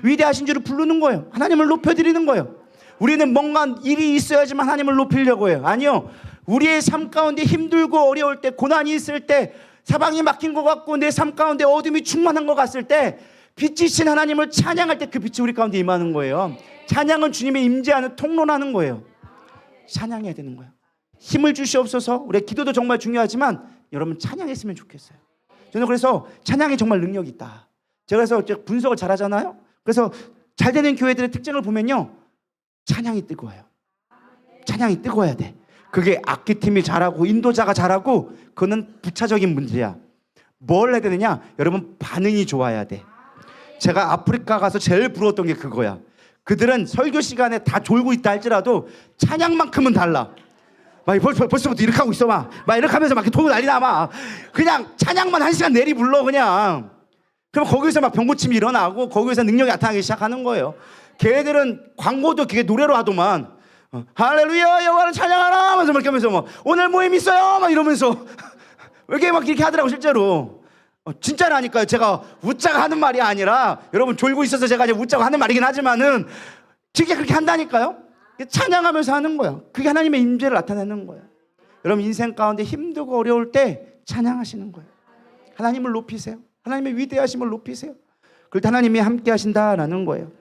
위대하신 주를 부르는 거예요. 하나님을 높여드리는 거예요. 우리는 뭔가 일이 있어야지만 하나님을 높이려고 해요. 아니요, 우리의 삶 가운데 힘들고 어려울 때, 고난이 있을 때, 사방이 막힌 것 같고 내 삶 가운데 어둠이 충만한 것 같을 때 빛이신 하나님을 찬양할 때 그 빛이 우리 가운데 임하는 거예요. 찬양은 주님의 임재하는 통로라는 거예요. 찬양해야 되는 거예요. 힘을 주시옵소서. 우리의 기도도 정말 중요하지만 여러분 찬양했으면 좋겠어요. 저는 그래서 찬양이 정말 능력이 있다. 제가 그래서 분석을 잘 하잖아요. 그래서 잘 되는 교회들의 특징을 보면요, 찬양이 뜨거워요. 찬양이 뜨거워야 돼. 그게 악기팀이 잘하고 인도자가 잘하고 그거는 부차적인 문제야. 뭘 해야 되느냐? 여러분 반응이 좋아야 돼. 제가 아프리카 가서 제일 부러웠던 게 그거야. 그들은 설교 시간에 다 졸고 있다 할지라도 찬양만큼은 달라. 막 벌써부터 이렇게 하고 있어. 막 이렇게 하면서 막 돈을 난리 나. 그냥 찬양만 1시간 내리 불러 그냥. 그럼 거기서 막 병고침이 일어나고 거기서 능력이 나타나기 시작하는 거예요. 걔네들은 광고도 그게 노래로 하더만. 할렐루야 여호와를 찬양하라 하면서 막 이렇게 하면서 막 오늘 모임 있어요 막 이러면서 왜 막 이렇게 하더라고 실제로. 진짜라니까요. 제가 웃자고 하는 말이 아니라, 여러분 졸고 있어서 제가 이제 웃자고 하는 말이긴 하지만은 진짜 그렇게 한다니까요. 찬양하면서 하는 거예요. 그게 하나님의 임재를 나타내는 거예요. 여러분 인생 가운데 힘들고 어려울 때 찬양하시는 거예요. 하나님을 높이세요. 하나님의 위대하심을 높이세요. 그럴 때 하나님이 함께 하신다라는 거예요.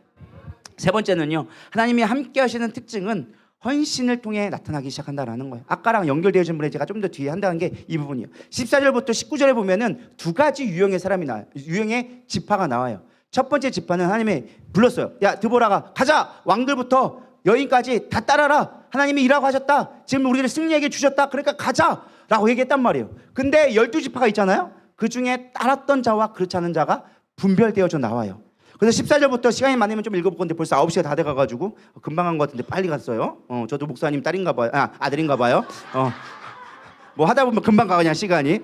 세 번째는요, 하나님이 함께 하시는 특징은 헌신을 통해 나타나기 시작한다라는 거예요. 아까랑 연결되어진 분에 제가 좀 더 뒤에 한다는 게 이 부분이에요. 14절부터 19절에 보면은 두 가지 유형의 사람이 나와요. 유형의 지파가 나와요. 첫 번째 지파는 하나님이 불렀어요. 야 드보라가 가자, 왕들부터 여인까지 다 따라라. 하나님이 일하고 하셨다. 지금 우리를 승리하게 주셨다. 그러니까 가자 라고 얘기했단 말이에요. 근데 12지파가 있잖아요. 그 중에 따랐던 자와 그렇지 않은 자가 분별되어져 나와요. 그래서 14절부터 시간이 많으면 좀 읽어볼 건데 벌써 9시가 다 돼가가지고 금방 간 것 같은데 빨리 갔어요. 저도 목사님 딸인가 봐요. 아들인가 봐요. 뭐 하다 보면 금방 가 그냥 시간이.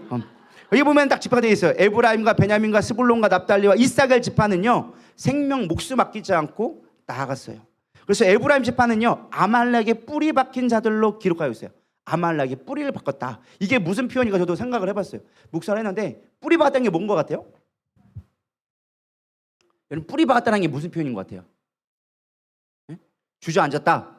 여기 보면 딱 지파가 되어 있어요. 에브라임과 베냐민과 스불론과 납달리와 이사겔 지파는요, 생명 목숨 아끼지 않고 나아갔어요. 그래서 에브라임 지파는요, 아말렉의 뿌리 박힌 자들로 기록하고 있어요. 아말렉의 뿌리를 바꿨다. 이게 무슨 표현인가 저도 생각을 해봤어요. 묵상을 했는데 뿌리 박았다는 게 뭔 것 같아요? 여러분 뿌리 박았다는 게 무슨 표현인 것 같아요? 네? 주저앉았다.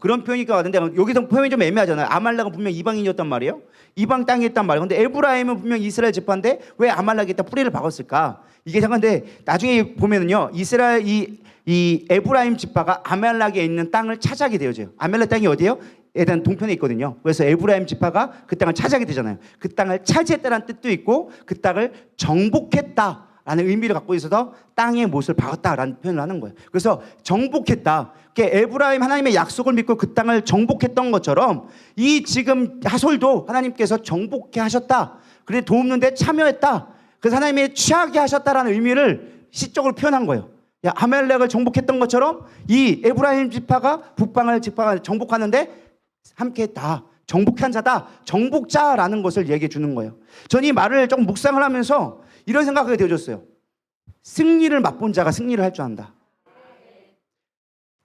그런 표현일 것 같은데 여기서 표현이 좀 애매하잖아요. 아말렉은 분명 이방인이었단 말이에요. 이방 땅에 있단 말이에요. 근데 에브라임은 분명 이스라엘 지파인데 왜 아말렉에다 뿌리를 박았을까? 이게 잠깐데 나중에 보면은요, 이스라엘 이 에브라임 지파가 아말렉에 있는 땅을 차지하게 되어져요. 아말렉 땅이 어디예요? 에덴 동편에 있거든요. 그래서 에브라임 지파가 그 땅을 차지하게 되잖아요. 그 땅을 차지했다는 뜻도 있고 그 땅을 정복했다라는 의미를 갖고 있어서 땅의 못을 박았다라는 표현을 하는 거예요. 그래서 정복했다. 에브라임 하나님의 약속을 믿고 그 땅을 정복했던 것처럼 이 지금 하솔도 하나님께서 정복해 하셨다. 그래 도움는데 참여했다. 그래서 하나님이 취하게 하셨다라는 의미를 시적으로 표현한 거예요. 아말렉을 정복했던 것처럼 이 에브라임 지파가 북방을 지파가 정복하는데 함께했다. 정복한 자다. 정복자라는 것을 얘기해 주는 거예요. 저는 이 말을 조금 묵상을 하면서 이런 생각이 되어졌어요. 승리를 맛본 자가 승리를 할 줄 안다.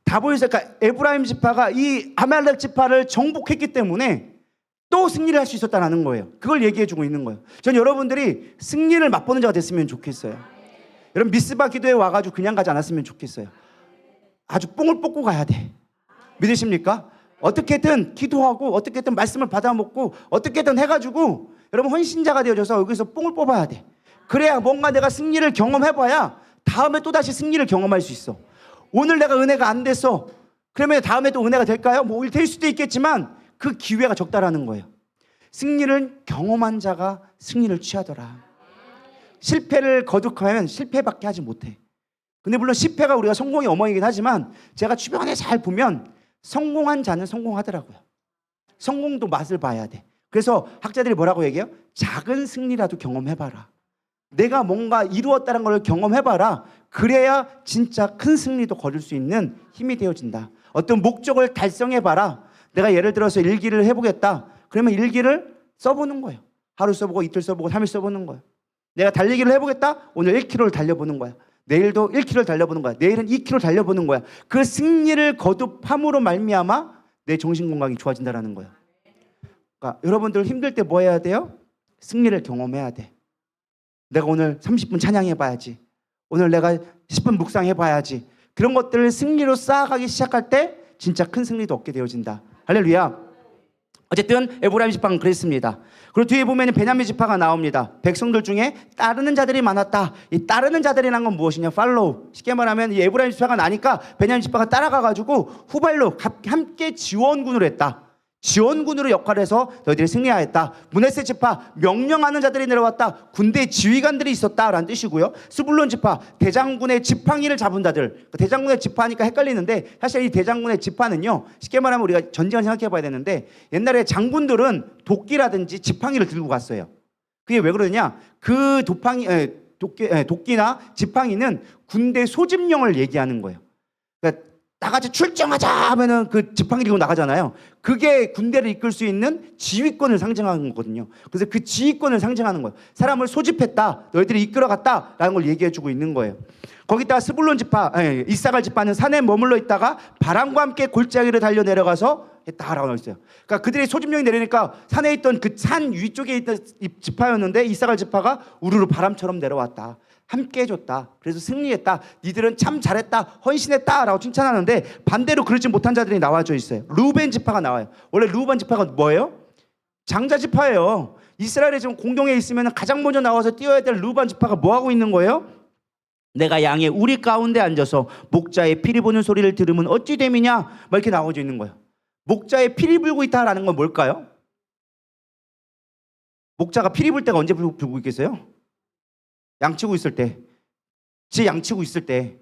다 보이세요? 그러니까 에브라임 지파가 이 아말렉 지파를 정복했기 때문에 또 승리를 할 수 있었다는 거예요. 그걸 얘기해 주고 있는 거예요. 전 여러분들이 승리를 맛보는 자가 됐으면 좋겠어요. 여러분 미스바 기도에 와가지고 그냥 가지 않았으면 좋겠어요. 아주 뽕을 뽑고 가야 돼. 믿으십니까? 어떻게든 기도하고 어떻게든 말씀을 받아먹고 어떻게든 해가지고 여러분 헌신자가 되어져서 여기서 뽕을 뽑아야 돼. 그래야 뭔가 내가 승리를 경험해봐야 다음에 또다시 승리를 경험할 수 있어. 오늘 내가 은혜가 안 됐어. 그러면 다음에 또 은혜가 될까요? 뭐 될 수도 있겠지만 그 기회가 적다라는 거예요. 승리를 경험한 자가 승리를 취하더라. 실패를 거듭하면 실패밖에 하지 못해. 근데 물론 실패가 우리가 성공의 어머니이긴 하지만 제가 주변에 잘 보면 성공한 자는 성공하더라고요. 성공도 맛을 봐야 돼. 그래서 학자들이 뭐라고 얘기해요? 작은 승리라도 경험해봐라. 내가 뭔가 이루었다는 걸 경험해봐라. 그래야 진짜 큰 승리도 거둘 수 있는 힘이 되어진다. 어떤 목적을 달성해봐라. 내가 예를 들어서 일기를 해보겠다. 그러면 일기를 써보는 거예요. 하루 써보고 이틀 써보고 3일 써보는 거예요. 내가 달리기를 해보겠다. 오늘 1km를 달려보는 거야. 내일도 1km를 달려보는 거야. 내일은 2km 달려보는 거야. 그 승리를 거듭함으로 말미암아 내 정신 건강이 좋아진다는 거야. 그러니까 여러분들 힘들 때 뭐 해야 돼요? 승리를 경험해야 돼. 내가 오늘 30분 찬양해봐야지. 오늘 내가 10분 묵상해봐야지. 그런 것들을 승리로 쌓아가기 시작할 때 진짜 큰 승리도 얻게 되어진다. 할렐루야. 어쨌든 에브라임 지파는 그랬습니다. 그리고 뒤에 보면 베냐민 지파가 나옵니다. 백성들 중에 따르는 자들이 많았다. 이 따르는 자들이란 건 무엇이냐? 팔로우. 쉽게 말하면 이 에브라임 지파가 나니까 베냐민 지파가 따라가가지고 후발로 함께 지원군을 했다. 지원군으로 역할을 해서 너희들이 승리하였다. 므낫세 지파 명령하는 자들이 내려왔다. 군대 지휘관들이 있었다라는 뜻이고요. 스불론 지파 대장군의 지팡이를 잡은 자들. 대장군의 지파니까 헷갈리는데 사실 이 대장군의 지파는요, 쉽게 말하면 우리가 전쟁을 생각해 봐야 되는데 옛날에 장군들은 도끼라든지 지팡이를 들고 갔어요. 그게 왜 그러냐? 그 도끼나 지팡이는 군대 소집령을 얘기하는 거예요. 그러니까 나같이 출정하자 하면은 그 지팡이 들고 나가잖아요. 그게 군대를 이끌 수 있는 지휘권을 상징하는 거거든요. 그래서 그 지휘권을 상징하는 거예요. 사람을 소집했다, 너희들이 이끌어갔다라는 걸 얘기해주고 있는 거예요. 거기다가 스불론 지파, 이사갈 지파는 산에 머물러 있다가 바람과 함께 골짜기를 달려 내려가서 했다라고 나와 있어요. 그러니까 그들의 소집령이 내리니까 산에 있던 그 산 위쪽에 있던 지파였는데 이사갈 지파가 우르르 바람처럼 내려왔다. 함께 해줬다. 그래서 승리했다. 니들은 참 잘했다. 헌신했다라고 칭찬하는데 반대로 그러지 못한 자들이 나와져 있어요. 루벤 지파가 나와요. 원래 루벤 지파가 뭐예요? 장자 지파예요. 이스라엘에 지금 공동에 있으면 가장 먼저 나와서 뛰어야 될 루벤 지파가 뭐 하고 있는 거예요? 내가 양의 우리 가운데 앉아서 목자의 피리 부는 소리를 들으면 어찌 됨이냐? 막 이렇게 나와져 있는 거예요. 목자의 피리 불고 있다라는 건 뭘까요? 목자가 피리 불 때가 언제 불고 있겠어요? 양치고 있을 때, 지 양치고 있을 때.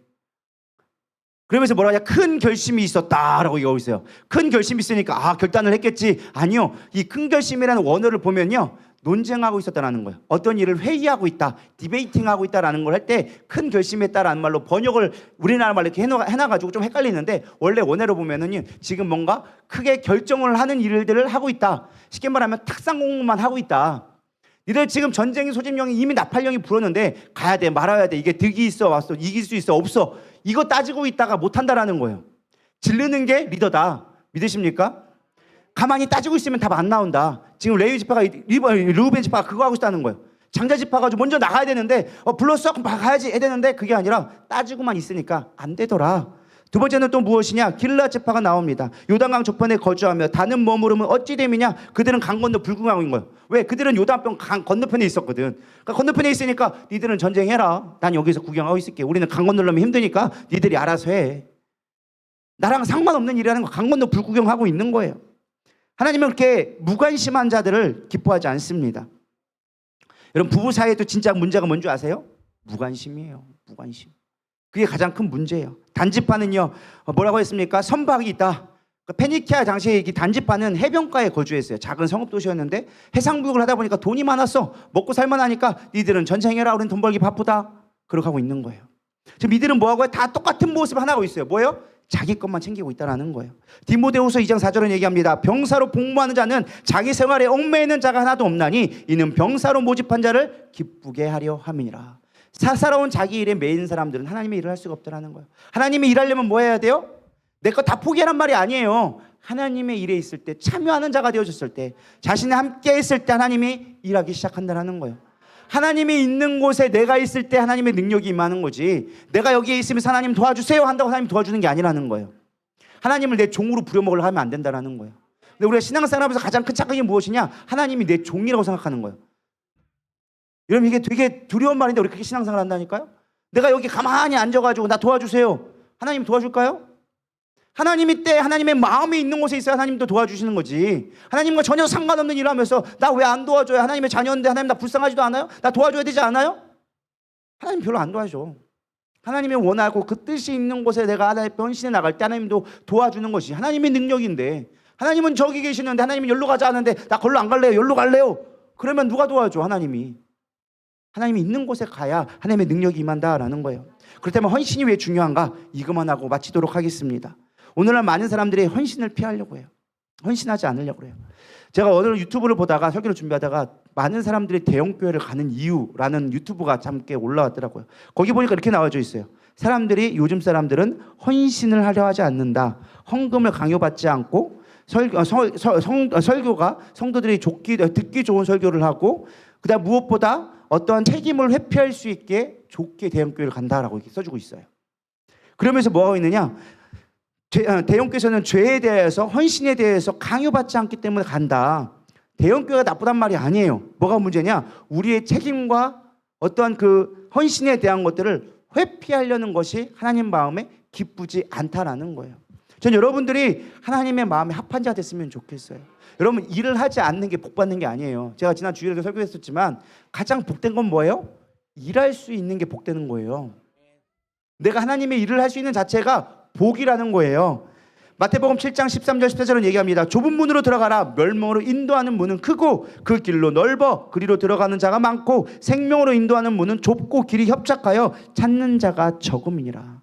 그러면서 뭐라 하냐? 큰 결심이 있었다라고 얘기하고 있어요. 큰 결심이 있으니까 결단을 했겠지. 아니요. 이 큰 결심이라는 원어를 보면요, 논쟁하고 있었다라는 거예요. 어떤 일을 회의하고 있다, 디베이팅하고 있다라는 걸 할 때 큰 결심했다라는 말로 번역을 우리나라 말로 이렇게 해놔가지고 좀 헷갈리는데, 원래 원어로 보면은 지금 뭔가 크게 결정을 하는 일들을 하고 있다. 쉽게 말하면 탁상 공부만 하고 있다. 니들 지금 전쟁의 소집령이 이미 나팔령이 불었는데 가야 돼, 말아야 돼. 이게 득이 있어, 왔어, 이길 수 있어, 없어. 이거 따지고 있다가 못한다라는 거예요. 지르는 게 리더다. 믿으십니까? 가만히 따지고 있으면 답 안 나온다. 지금 레위 지파가 르우벤 지파가 그거 하고 있다는 거예요. 장자 지파가 먼저 나가야 되는데 불렀어? 그럼 가야지 해야 되는데 그게 아니라 따지고만 있으니까 안 되더라. 두 번째는 또 무엇이냐? 길르앗 지파가 나옵니다. 요단강 저편에 거주하며 다는 머무르면 어찌 됨이냐? 그들은 강 건너 불구경하고 있는 거예요. 왜? 그들은 요단강 강 건너편에 있었거든. 그러니까 건너편에 있으니까 니들은 전쟁해라. 난 여기서 구경하고 있을게. 우리는 강 건너려면 힘드니까 니들이 알아서 해. 나랑 상관없는 일이라는 거 강 건너 불구경하고 있는 거예요. 하나님은 그렇게 무관심한 자들을 기뻐하지 않습니다. 여러분, 부부 사이에도 진짜 문제가 뭔지 아세요? 무관심이에요. 무관심. 그게 가장 큰 문제예요. 단지파는요, 뭐라고 했습니까? 선박이 있다. 페니키아 당시에 이 단지파는 해변가에 거주했어요. 작은 성읍도시였는데 해상무역을 하다 보니까 돈이 많았어. 먹고 살만하니까 니들은 전쟁해라. 우리는 돈 벌기 바쁘다. 그렇게 하고 있는 거예요. 지금 이들은 뭐하고 다 똑같은 모습을 하고 있어요. 뭐예요? 자기 것만 챙기고 있다는 거예요. 디모데후서 2장 4절은 얘기합니다. 병사로 복무하는 자는 자기 생활에 얽매이는 자가 하나도 없나니 이는 병사로 모집한 자를 기쁘게 하려 함이니라. 사사로운 자기 일에 매인 사람들은 하나님의 일을 할 수가 없다는 거예요. 하나님의 일하려면 뭐 해야 돼요? 내 거 다 포기하란 말이 아니에요. 하나님의 일에 있을 때, 참여하는 자가 되어졌을 때, 자신이 함께 있을 때 하나님이 일하기 시작한다는 거예요. 하나님이 있는 곳에 내가 있을 때 하나님의 능력이 임하는 거지, 내가 여기에 있으면서 하나님 도와주세요 한다고 하나님 도와주는 게 아니라는 거예요. 하나님을 내 종으로 부려먹으려 하면 안 된다는 거예요. 근데 우리가 신앙생활하면서 가장 큰 착각이 무엇이냐? 하나님이 내 종이라고 생각하는 거예요. 여러분, 이게 되게 두려운 말인데 우리 그렇게 신앙생활 한다니까요? 내가 여기 가만히 앉아가지고 나 도와주세요. 하나님 도와줄까요? 하나님이 때 하나님의 마음이 있는 곳에 있어야 하나님도 도와주시는 거지. 하나님과 전혀 상관없는 일을 하면서 나 왜 안 도와줘요? 하나님의 자녀인데 하나님 나 불쌍하지도 않아요? 나 도와줘야 되지 않아요? 하나님 별로 안 도와줘. 하나님이 원하고 그 뜻이 있는 곳에 내가 하나님 변신해 나갈 때 하나님도 도와주는 것이 하나님의 능력인데, 하나님은 저기 계시는데 하나님이 여기로 가자 하는데 나 걸로 안 갈래요. 여기로 갈래요. 그러면 누가 도와줘? 하나님이. 하나님이 있는 곳에 가야 하나님의 능력이 임한다라는 거예요. 그렇다면 헌신이 왜 중요한가? 이것만 하고 마치도록 하겠습니다. 오늘날 많은 사람들이 헌신을 피하려고 해요. 헌신하지 않으려고 해요. 제가 오늘 유튜브를 보다가 설교를 준비하다가 많은 사람들이 대형교회를 가는 이유라는 유튜브가 잠깐 올라왔더라고요. 거기 보니까 이렇게 나와져 있어요. 사람들이, 요즘 사람들은 헌신을 하려 하지 않는다. 헌금을 강요받지 않고 설교가 성도들이 듣기 좋은 설교를 하고, 그다음 무엇보다 어떠한 책임을 회피할 수 있게 좋게 대형교회를 간다라고 이렇게 써주고 있어요. 그러면서 뭐 하고 있느냐? 대형교회에서는 죄에 대해서, 헌신에 대해서 강요받지 않기 때문에 간다. 대형교회가 나쁘단 말이 아니에요. 뭐가 문제냐? 우리의 책임과 어떠한 그 헌신에 대한 것들을 회피하려는 것이 하나님 마음에 기쁘지 않다라는 거예요. 전 여러분들이 하나님의 마음에 합한 자 됐으면 좋겠어요. 여러분, 일을 하지 않는 게 복 받는 게 아니에요. 제가 지난 주일에도 설교했었지만 가장 복된 건 뭐예요? 일할 수 있는 게 복되는 거예요. 내가 하나님의 일을 할 수 있는 자체가 복이라는 거예요. 마태복음 7장 13절 14절은 얘기합니다. 좁은 문으로 들어가라. 멸망으로 인도하는 문은 크고 그 길로 넓어 그리로 들어가는 자가 많고 생명으로 인도하는 문은 좁고 길이 협착하여 찾는 자가 적음이니라.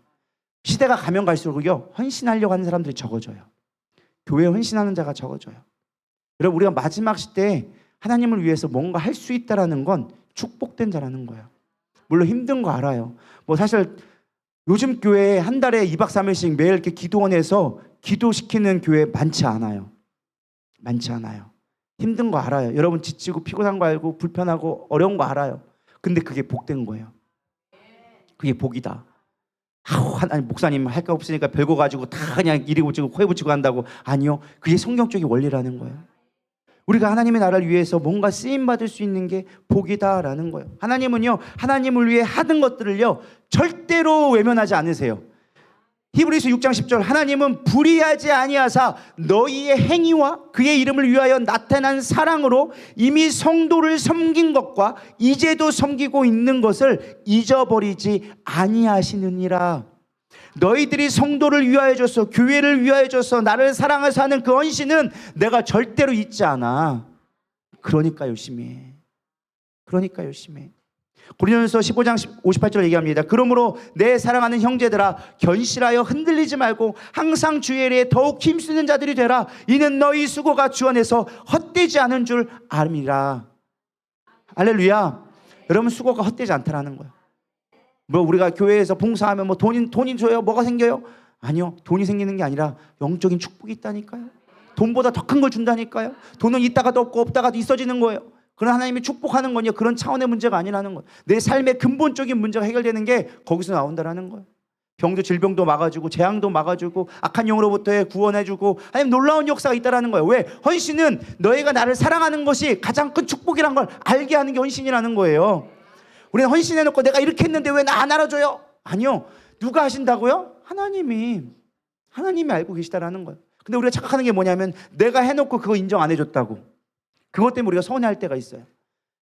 시대가 가면 갈수록요, 헌신하려고 하는 사람들이 적어져요. 교회에 헌신하는 자가 적어져요. 여러분, 우리가 마지막 시대에 하나님을 위해서 뭔가 할 수 있다라는 건 축복된 자라는 거예요. 물론 힘든 거 알아요. 뭐 사실 요즘 교회에 한 달에 2박 3일씩 매일 이렇게 기도원에서 기도시키는 교회 많지 않아요. 많지 않아요. 힘든 거 알아요. 여러분 지치고 피곤한 거 알고 불편하고 어려운 거 알아요. 근데 그게 복된 거예요. 그게 복이다. 하나님 목사님 할 거 없으니까 별거 가지고 다 그냥 이리 붙이고 코에 붙이고 한다고. 아니요. 그게 성경적인 원리라는 거예요. 우리가 하나님의 나라를 위해서 뭔가 쓰임받을 수 있는 게 복이다라는 거예요. 하나님은요, 하나님을 위해 하는 것들을요 절대로 외면하지 않으세요. 히브리서 6장 10절, 하나님은 불의하지 아니하사 너희의 행위와 그의 이름을 위하여 나타난 사랑으로 이미 성도를 섬긴 것과 이제도 섬기고 있는 것을 잊어버리지 아니하시느니라. 너희들이 성도를 위하여 줘서, 교회를 위하여 줘서 나를 사랑해서 하는 그 헌신은 내가 절대로 잊지 않아. 그러니까 열심히 해. 그러니까 열심히 해. 고린도전서 15장 58절 얘기합니다. 그러므로 내 사랑하는 형제들아, 견실하여 흔들리지 말고 항상 주의 일에 더욱 힘쓰는 자들이 되라. 이는 너희 수고가 주 안에서 헛되지 않은 줄 알미라. 할렐루야. 여러분, 수고가 헛되지 않다라는 거예요. 뭐 우리가 교회에서 봉사하면 뭐 돈이 줘요? 뭐가 생겨요? 아니요. 돈이 생기는 게 아니라 영적인 축복이 있다니까요. 돈보다 더 큰 걸 준다니까요. 돈은 있다가도 없고 없다가도 있어지는 거예요. 그런 하나님이 축복하는 거냐, 그런 차원의 문제가 아니라는 거예요. 내 삶의 근본적인 문제가 해결되는 게 거기서 나온다라는 거예요. 병도 질병도 막아주고 재앙도 막아주고 악한 영으로부터 구원해주고 하나님 놀라운 역사가 있다라는 거예요. 왜? 헌신은 너희가 나를 사랑하는 것이 가장 큰 축복이란 걸 알게 하는 게 헌신이라는 거예요. 우리는 헌신해놓고 내가 이렇게 했는데 왜 나 안 알아줘요? 아니요. 누가 하신다고요? 하나님이 알고 계시다라는 거예요. 근데 우리가 착각하는 게 뭐냐면 내가 해놓고 그거 인정 안 해줬다고. 그것 때문에 우리가 서운해할 때가 있어요.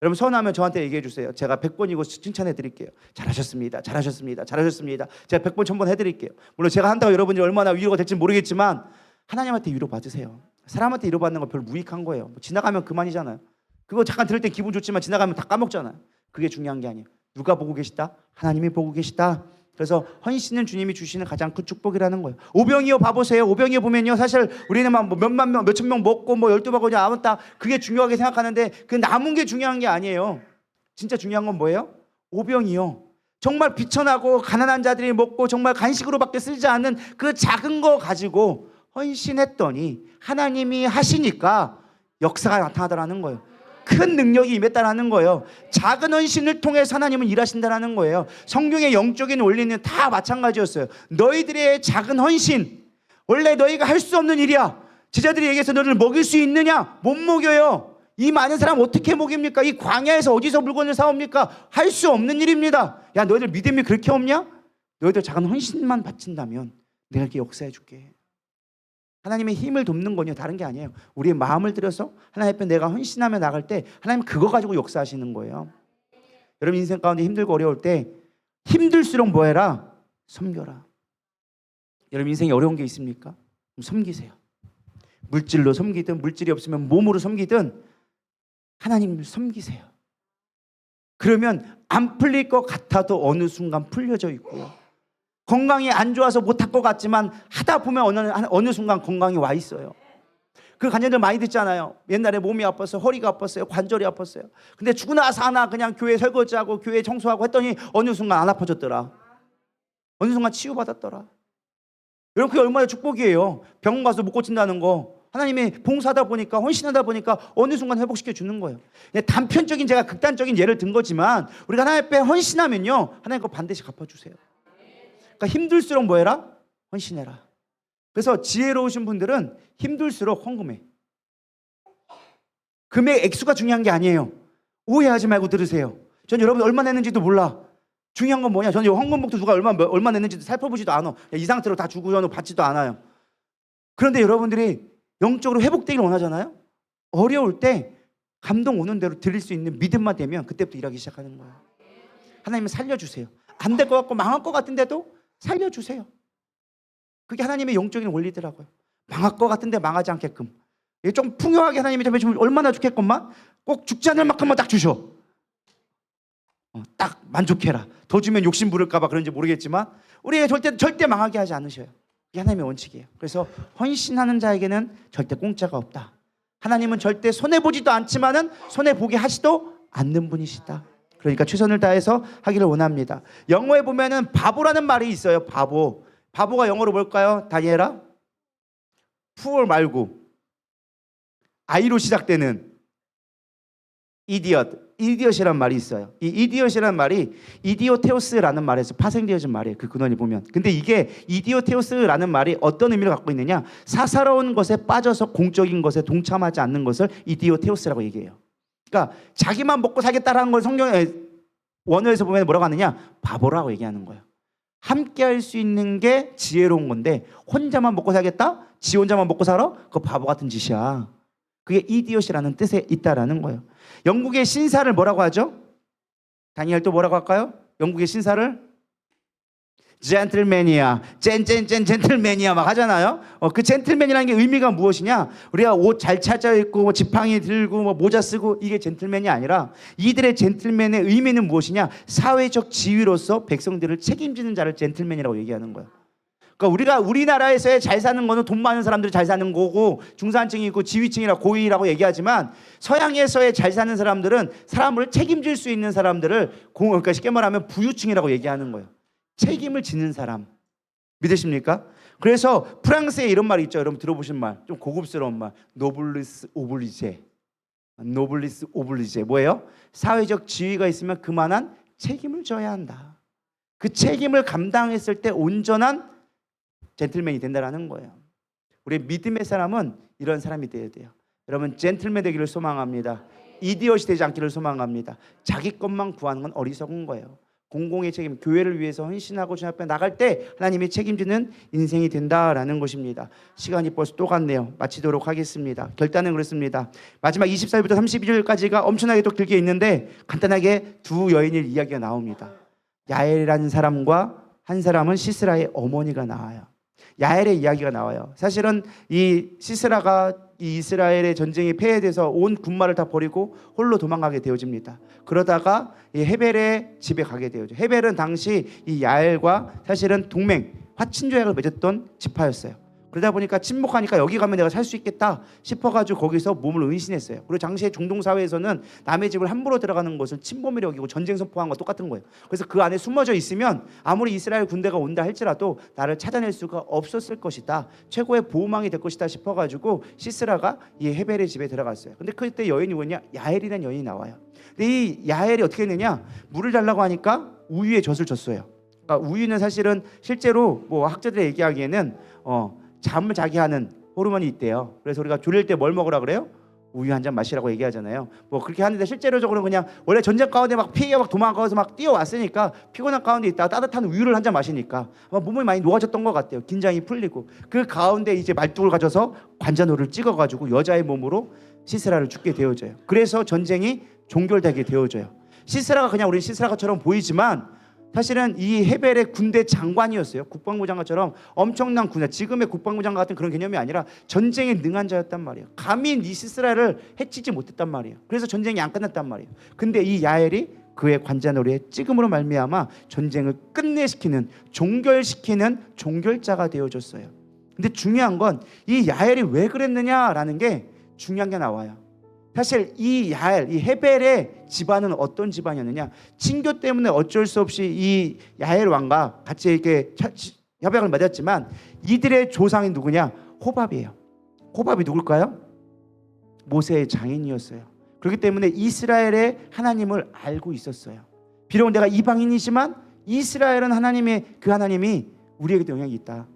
여러분, 서운하면 저한테 얘기해 주세요. 제가 100번이고 칭찬해 드릴게요. 잘하셨습니다. 잘하셨습니다. 잘하셨습니다. 제가 100번 1000번 해드릴게요. 물론 제가 한다고 여러분이 얼마나 위로가 될지 모르겠지만 하나님한테 위로 받으세요. 사람한테 위로 받는 거 별로 무익한 거예요. 뭐 지나가면 그만이잖아요. 그거 잠깐 들을 때 기분 좋지만 지나가면 다 까먹잖아요. 그게 중요한 게 아니에요. 누가 보고 계시다? 하나님이 보고 계시다. 그래서 헌신은 주님이 주시는 가장 큰 축복이라는 거예요. 오병이어 봐보세요. 오병이어 보면요, 사실 우리는 막 몇만 명, 몇천 명 먹고 뭐 12바구니 남았다, 그게 중요하게 생각하는데 그 남은 게 중요한 게 아니에요. 진짜 중요한 건 뭐예요? 오병이어. 정말 비천하고 가난한 자들이 먹고 정말 간식으로밖에 쓰지 않는 그 작은 거 가지고 헌신했더니 하나님이 하시니까 역사가 나타나더라는 거예요. 큰 능력이 임했다라는 거예요. 작은 헌신을 통해서 하나님은 일하신다라는 거예요. 성경의 영적인 원리는 다 마찬가지였어요. 너희들의 작은 헌신, 원래 너희가 할 수 없는 일이야. 제자들이 얘기해서 너를 먹일 수 있느냐? 못 먹여요. 이 많은 사람 어떻게 먹입니까? 이 광야에서 어디서 물건을 사옵니까? 할 수 없는 일입니다. 야, 너희들 믿음이 그렇게 없냐? 너희들 작은 헌신만 바친다면 내가 이렇게 역사해 줄게. 하나님의 힘을 돕는 건요, 다른 게 아니에요. 우리의 마음을 들여서 하나님 앞에 내가 헌신하며 나갈 때 하나님 그거 가지고 역사하시는 거예요. 여러분, 인생 가운데 힘들고 어려울 때 힘들수록 뭐 해라? 섬겨라. 여러분, 인생에 어려운 게 있습니까? 그럼 섬기세요. 물질로 섬기든 물질이 없으면 몸으로 섬기든 하나님을 섬기세요. 그러면 안 풀릴 것 같아도 어느 순간 풀려져 있고요. 건강이 안 좋아서 못할 것 같지만 하다 보면 어느 순간 건강이 와 있어요. 그 간증들 많이 듣잖아요. 옛날에 몸이 아팠어요. 허리가 아팠어요. 관절이 아팠어요. 근데 죽으나 사나 그냥 교회 설거지하고 교회 청소하고 했더니 어느 순간 안 아파졌더라. 어느 순간 치유받았더라. 여러분, 그게 얼마나 축복이에요. 병원 가서 못 고친다는 거. 하나님이 봉사하다 보니까, 헌신하다 보니까 어느 순간 회복시켜 주는 거예요. 단편적인, 제가 극단적인 예를 든 거지만 우리가 하나님 앞에 헌신하면요, 하나님 거 반드시 갚아주세요. 그러니까 힘들수록 뭐 해라? 헌신해라. 그래서 지혜로우신 분들은 힘들수록 헌금해. 금액 액수가 중요한 게 아니에요. 오해하지 말고 들으세요. 전 여러분 얼마 냈는지도 몰라. 중요한 건 뭐냐? 저는 헌금복도 누가 얼마 냈는지도 살펴보지도 않아. 이 상태로 다 주고 저는 받지도 않아요. 그런데 여러분들이 영적으로 회복되기를 원하잖아요. 어려울 때 감동 오는 대로 드릴 수 있는 믿음만 되면 그때부터 일하기 시작하는 거예요. 하나님은 살려주세요. 안 될 것 같고 망할 것 같은데도 살려주세요. 그게 하나님의 영적인 원리더라고요. 망할 것 같은데 망하지 않게끔, 좀 풍요하게 하나님이 좀 해주면 얼마나 좋겠건만, 꼭 죽지 않을 만큼만 딱 주셔. 딱 만족해라. 더 주면 욕심 부를까 봐 그런지 모르겠지만 우리 절대 망하게 하지 않으셔요. 이게 하나님의 원칙이에요. 그래서 헌신하는 자에게는 절대 공짜가 없다. 하나님은 절대 손해보지도 않지만은 손해보게 하지도 않는 분이시다. 그러니까 최선을 다해서 하기를 원합니다. 영어에 보면은 바보라는 말이 있어요. 바보가 영어로 뭘까요? 다니엘아? poor 말고 I로 시작되는 이디엇이란 말이 있어요. 이 이디엇이란 말이 이디오테오스라는 말에서 파생되어진 말이에요. 그 근원을 보면. 근데 이게 이디오테오스라는 말이 어떤 의미를 갖고 있느냐? 사사로운 것에 빠져서 공적인 것에 동참하지 않는 것을 이디오테오스라고 얘기해요. 그러니까 자기만 먹고 살겠다라는 걸 성경에 원어에서 보면 뭐라고 하느냐? 바보라고 얘기하는 거예요. 함께 할 수 있는 게 지혜로운 건데 혼자만 먹고 살겠다? 지 혼자만 먹고 살아? 그거 바보 같은 짓이야. 그게 이디엇이라는 뜻에 있다라는 거예요. 영국의 신사를 뭐라고 하죠? 다니엘 또 뭐라고 할까요? 영국의 신사를 젠틀맨이야, 젠틀맨이야 막 하잖아요. 그 젠틀맨이라는 게 의미가 무엇이냐? 우리가 옷 잘 차져 입고 뭐 지팡이 들고 뭐 모자 쓰고 이게 젠틀맨이 아니라 이들의 젠틀맨의 의미는 무엇이냐? 사회적 지위로서 백성들을 책임지는 자를 젠틀맨이라고 얘기하는 거예요. 그러니까 우리가 우리나라에서의 잘 사는 거는 돈 많은 사람들이 잘 사는 거고 중산층이 있고 지위층이라 고위라고 얘기하지만 서양에서의 잘 사는 사람들은 사람을 책임질 수 있는 사람들을 그러니까 쉽게 말하면 부유층이라고 얘기하는 거예요. 책임을 지는 사람. 믿으십니까? 그래서 프랑스에 이런 말이 있죠. 여러분 들어보신 말. 좀 고급스러운 말. 노블리스 오블리제. 노블리스 오블리제. 뭐예요? 사회적 지위가 있으면 그만한 책임을 져야 한다. 그 책임을 감당했을 때 온전한 젠틀맨이 된다라는 거예요. 우리 믿음의 사람은 이런 사람이 되어야 돼요. 여러분 젠틀맨 되기를 소망합니다. 이디엇이 되지 않기를 소망합니다. 자기 것만 구하는 건 어리석은 거예요. 공공의 책임, 교회를 위해서 헌신하고 주 앞에 나갈 때 하나님이 책임지는 인생이 된다라는 것입니다. 시간이 벌써 또 갔네요. 마치도록 하겠습니다. 결단은 그렇습니다. 마지막 24일부터 32절까지가 엄청나게 또 길게 있는데 간단하게 두 여인의 이야기가 나옵니다. 야엘이라는 사람과 한 사람은 시스라의 어머니가 나와요. 야엘의 이야기가 나와요. 사실은 이 시스라가 이 이스라엘의 전쟁이 패해돼서 온 군마를 다 버리고 홀로 도망가게 되어집니다. 그러다가 이 헤벨의 집에 가게 되어죠. 헤벨은 당시 이 야엘과 사실은 동맹, 화친조약을 맺었던 지파였어요. 그러다 보니까 침묵하니까 여기 가면 내가 살 수 있겠다 싶어가지고 거기서 몸을 은신했어요. 그리고 당시의 중동 사회에서는 남의 집을 함부로 들어가는 것을 침범이라고 여기고 전쟁 선포한 것 똑같은 거예요. 그래서 그 안에 숨어져 있으면 아무리 이스라엘 군대가 온다 할지라도 나를 찾아낼 수가 없었을 것이다. 최고의 보호망이 될 것이다 싶어가지고 시스라가 이 헤벨의 집에 들어갔어요. 근데 그때 여인이 뭐냐? 야엘이라는 여인이 나와요. 근데 이 야엘이 어떻게 했느냐? 물을 달라고 하니까 우유에 젖을 줬어요. 그러니까 우유는 사실은 실제로 뭐 학자들의 얘기하기에는 잠을 자게 하는 호르몬이 있대요. 그래서 우리가 졸릴 때 뭘 먹으라 그래요? 우유 한 잔 마시라고 얘기하잖아요. 뭐 그렇게 하는데 실제로적으로 그냥 원래 전쟁 가운데 막 피해가 막 도망가서 막 뛰어왔으니까 피곤한 가운데 있다가 따뜻한 우유를 한 잔 마시니까 아마 몸이 많이 녹아졌던 것 같아요. 긴장이 풀리고 그 가운데 이제 말뚝을 가져서 관자놀이를 찍어가지고 여자의 몸으로 시스라를 죽게 되어져요. 그래서 전쟁이 종결되게 되어져요. 시스라가 그냥 우리 시스라가처럼 보이지만 사실은 이 헤벨의 군대 장관이었어요. 국방부 장관처럼 엄청난 군대. 지금의 국방부 장관 같은 그런 개념이 아니라 전쟁에 능한 자였단 말이에요. 감히 이 시스라를 해치지 못했단 말이에요. 그래서 전쟁이 안 끝났단 말이에요. 근데 이 야엘이 그의 관자놀이에 찍음으로 말미암아 전쟁을 끝내시키는, 종결시키는 종결자가 되어줬어요. 근데 중요한 건 이 야엘이 왜 그랬느냐라는 게 중요한 게 나와요. 사실 이 야엘, 이 헤벨의 집안은 어떤 집안이었느냐? 친교 때문에 어쩔 수 없이 이 야엘 왕과 같이 이렇게 협약을 맺었지만 이들의 조상이 누구냐? 호밥이에요. 호밥이 누굴까요? 모세의 장인이었어요. 그렇기 때문에 이스라엘의 하나님을 알고 있었어요. 비록 내가 이방인이지만 이스라엘은 하나님의 그 하나님이 우리에게도 영향이 있다.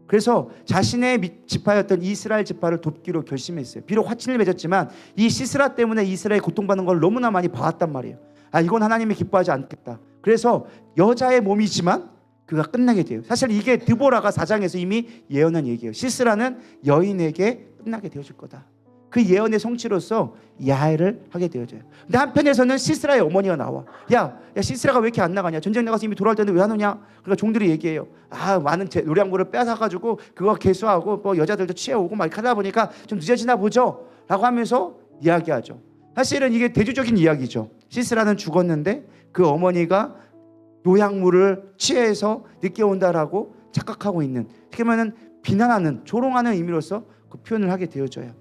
그래서 자신의 지파였던 이스라엘 지파를 돕기로 결심했어요. 비록 화친을 맺었지만 이 시스라 때문에 이스라엘이 고통받는 걸 너무나 많이 봐왔단 말이에요. 이건 하나님이 기뻐하지 않겠다. 그래서 여자의 몸이지만 그가 끝나게 돼요. 사실 이게 드보라가 4장에서 이미 예언한 얘기예요. 시스라는 여인에게 끝나게 되어질 거다. 그 예언의 성취로서 야엘을 하게 되어져요. 근데 한편에서는 시스라의 어머니가 나와. 야 시스라가 왜 이렇게 안 나가냐? 전쟁 나가서 이미 돌아올 텐데 왜 안 오냐? 그러니까 종들이 얘기해요. 많은 노량물을 뺏어가지고 그거 개수하고 뭐 여자들도 취해오고 막 이렇게 하다 보니까 좀 늦어지나 보죠? 라고 하면서 이야기하죠. 사실은 이게 대조적인 이야기죠. 시스라는 죽었는데 그 어머니가 노약물을 취해서 늦게 온다라고 착각하고 있는, 어떻게 보면 비난하는, 조롱하는 의미로서 그 표현을 하게 되어져요.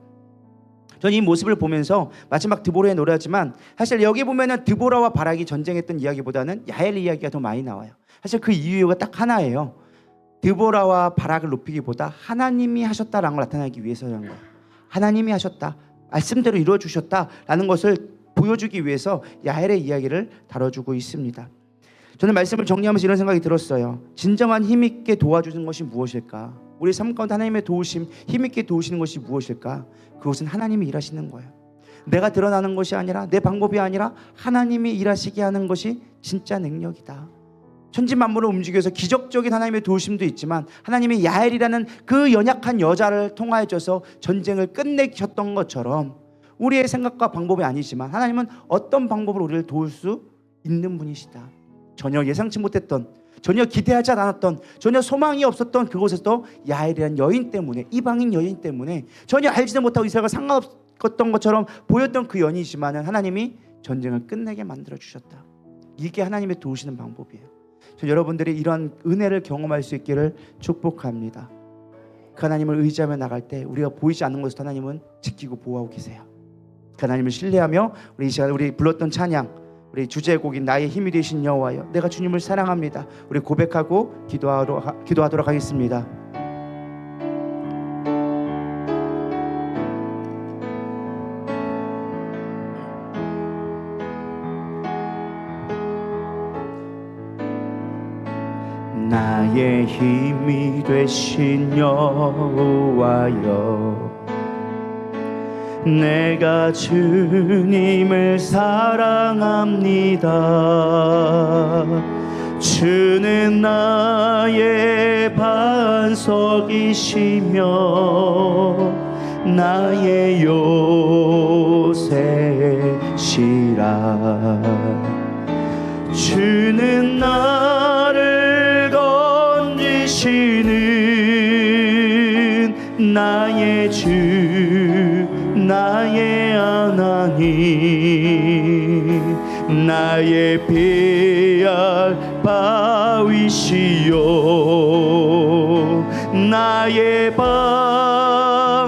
저는 이 모습을 보면서 마지막 드보라의 노래하지만 사실 여기 보면은 드보라와 바락이 전쟁했던 이야기보다는 야엘 이야기가 더 많이 나와요. 사실 그 이유가 딱 하나예요. 드보라와 바락을 높이기보다 하나님이 하셨다라는 걸 나타내기 위해서라는 거예요. 하나님이 하셨다, 말씀대로 이루어 주셨다라는 것을 보여주기 위해서 야엘의 이야기를 다뤄주고 있습니다. 저는 말씀을 정리하면서 이런 생각이 들었어요. 진정한 힘있게 도와주는 것이 무엇일까? 우리 삶 가운데 하나님의 도우심, 힘있게 도우시는 것이 무엇일까? 그것은 하나님이 일하시는 거예요. 내가 드러나는 것이 아니라, 내 방법이 아니라 하나님이 일하시게 하는 것이 진짜 능력이다. 천지 만물을 움직여서 기적적인 하나님의 도우심도 있지만, 하나님이 야엘이라는 그 연약한 여자를 통하여져서 전쟁을 끝내셨던 것처럼 우리의 생각과 방법이 아니지만 하나님은 어떤 방법으로 우리를 도울 수 있는 분이시다. 전혀 예상치 못했던, 전혀 기대하지 않았던, 전혀 소망이 없었던 그곳에서 야엘이라는 여인 때문에, 이방인 여인 때문에 전혀 알지도 못하고 이스라엘과 상관없었던 것처럼 보였던 그 여인이지만 하나님이 전쟁을 끝내게 만들어 주셨다. 이게 하나님의 도우시는 방법이에요. 저 여러분들이 이런 은혜를 경험할 수 있기를 축복합니다. 그 하나님을 의지하며 나갈 때 우리가 보이지 않는 것을 하나님은 지키고 보호하고 계세요. 그 하나님을 신뢰하며 우리 이 시간 우리 불렀던 찬양, 우리 주제곡인 나의 힘이 되신 여호와여, 내가 주님을 사랑합니다. 우리 고백하고 기도하도록 하겠습니다. 나의 힘이 되신 여호와여, 내가 주님을 사랑합니다. 주는 나의 반석이시며 나의 요새시라. 주는 나를 건지시는 나의 주, 나의 하나님, 나의 피할 바위시요 나의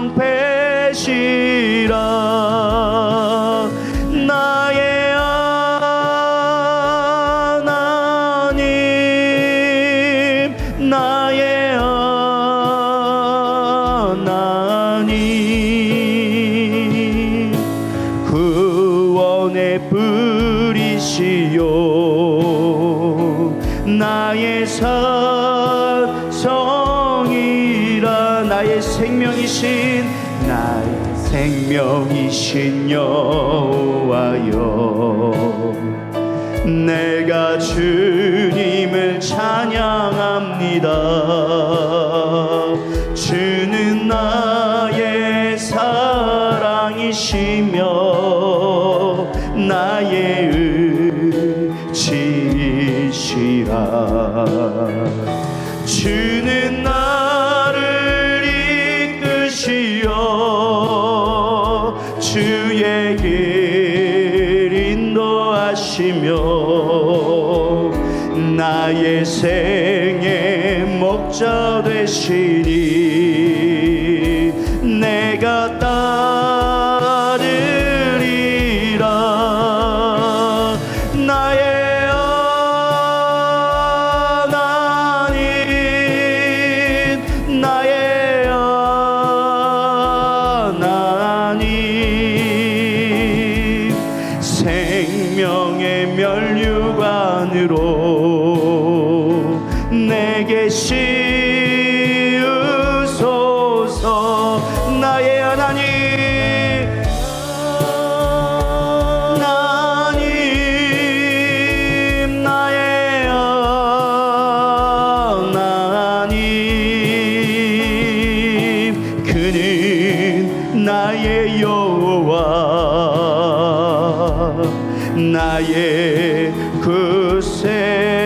방패시라. 나의 하나님, 나의 하나님, 구원의 뿌리시요 나의 산성이라. 나의 생명이신, 나의 생명이신 여호와여, 내가 주님을 찬양합니다. 주는 나의 사랑이시며 나의 의지시라. 주는 나를 이끄시어 주의 길 인도하시며 나의 생의 목자 되시니 내가 따르리라. 나의 하나님, 나의 하나님, 생명의 면류관으로 내게 씌우소서. 나의 하나님, 하나님, 나의 하나님, 그는 나의 여호와, 나의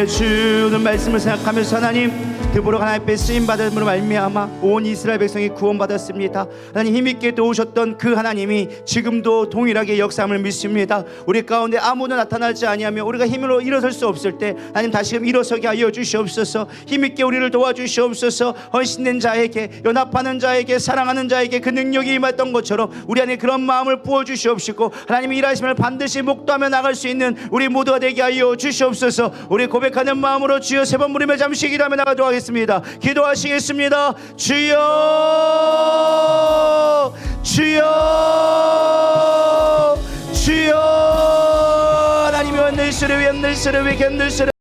구세주는 말씀을 생각하면서 하나님, 드보라 하나님 앞에 쓰임받음으로 말미암아 온 이스라엘 백성이 구원받았습니다. 하나님, 힘있게 도우셨던 그 하나님이 지금도 동일하게 역사함을 믿습니다. 우리 가운데 아무도 나타나지 아니하며 우리가 힘으로 일어설 수 없을 때 하나님 다시금 일어서게 하여 주시옵소서. 힘있게 우리를 도와주시옵소서. 헌신된 자에게, 연합하는 자에게, 사랑하는 자에게 그 능력이 임했던 것처럼 우리 안에 그런 마음을 부어주시옵시고 하나님의 일하심을 반드시 목도하며 나갈 수 있는 우리 모두가 되게 하여 주시옵소서. 우리 고백하는 마음으로 주여 세 번 부르며 잠시 기도하며 나가도록 하겠습니다. 기도하시겠습니다. 주여 주여 주여 하나님의 원들스를 위한 들스를 위해 견들스를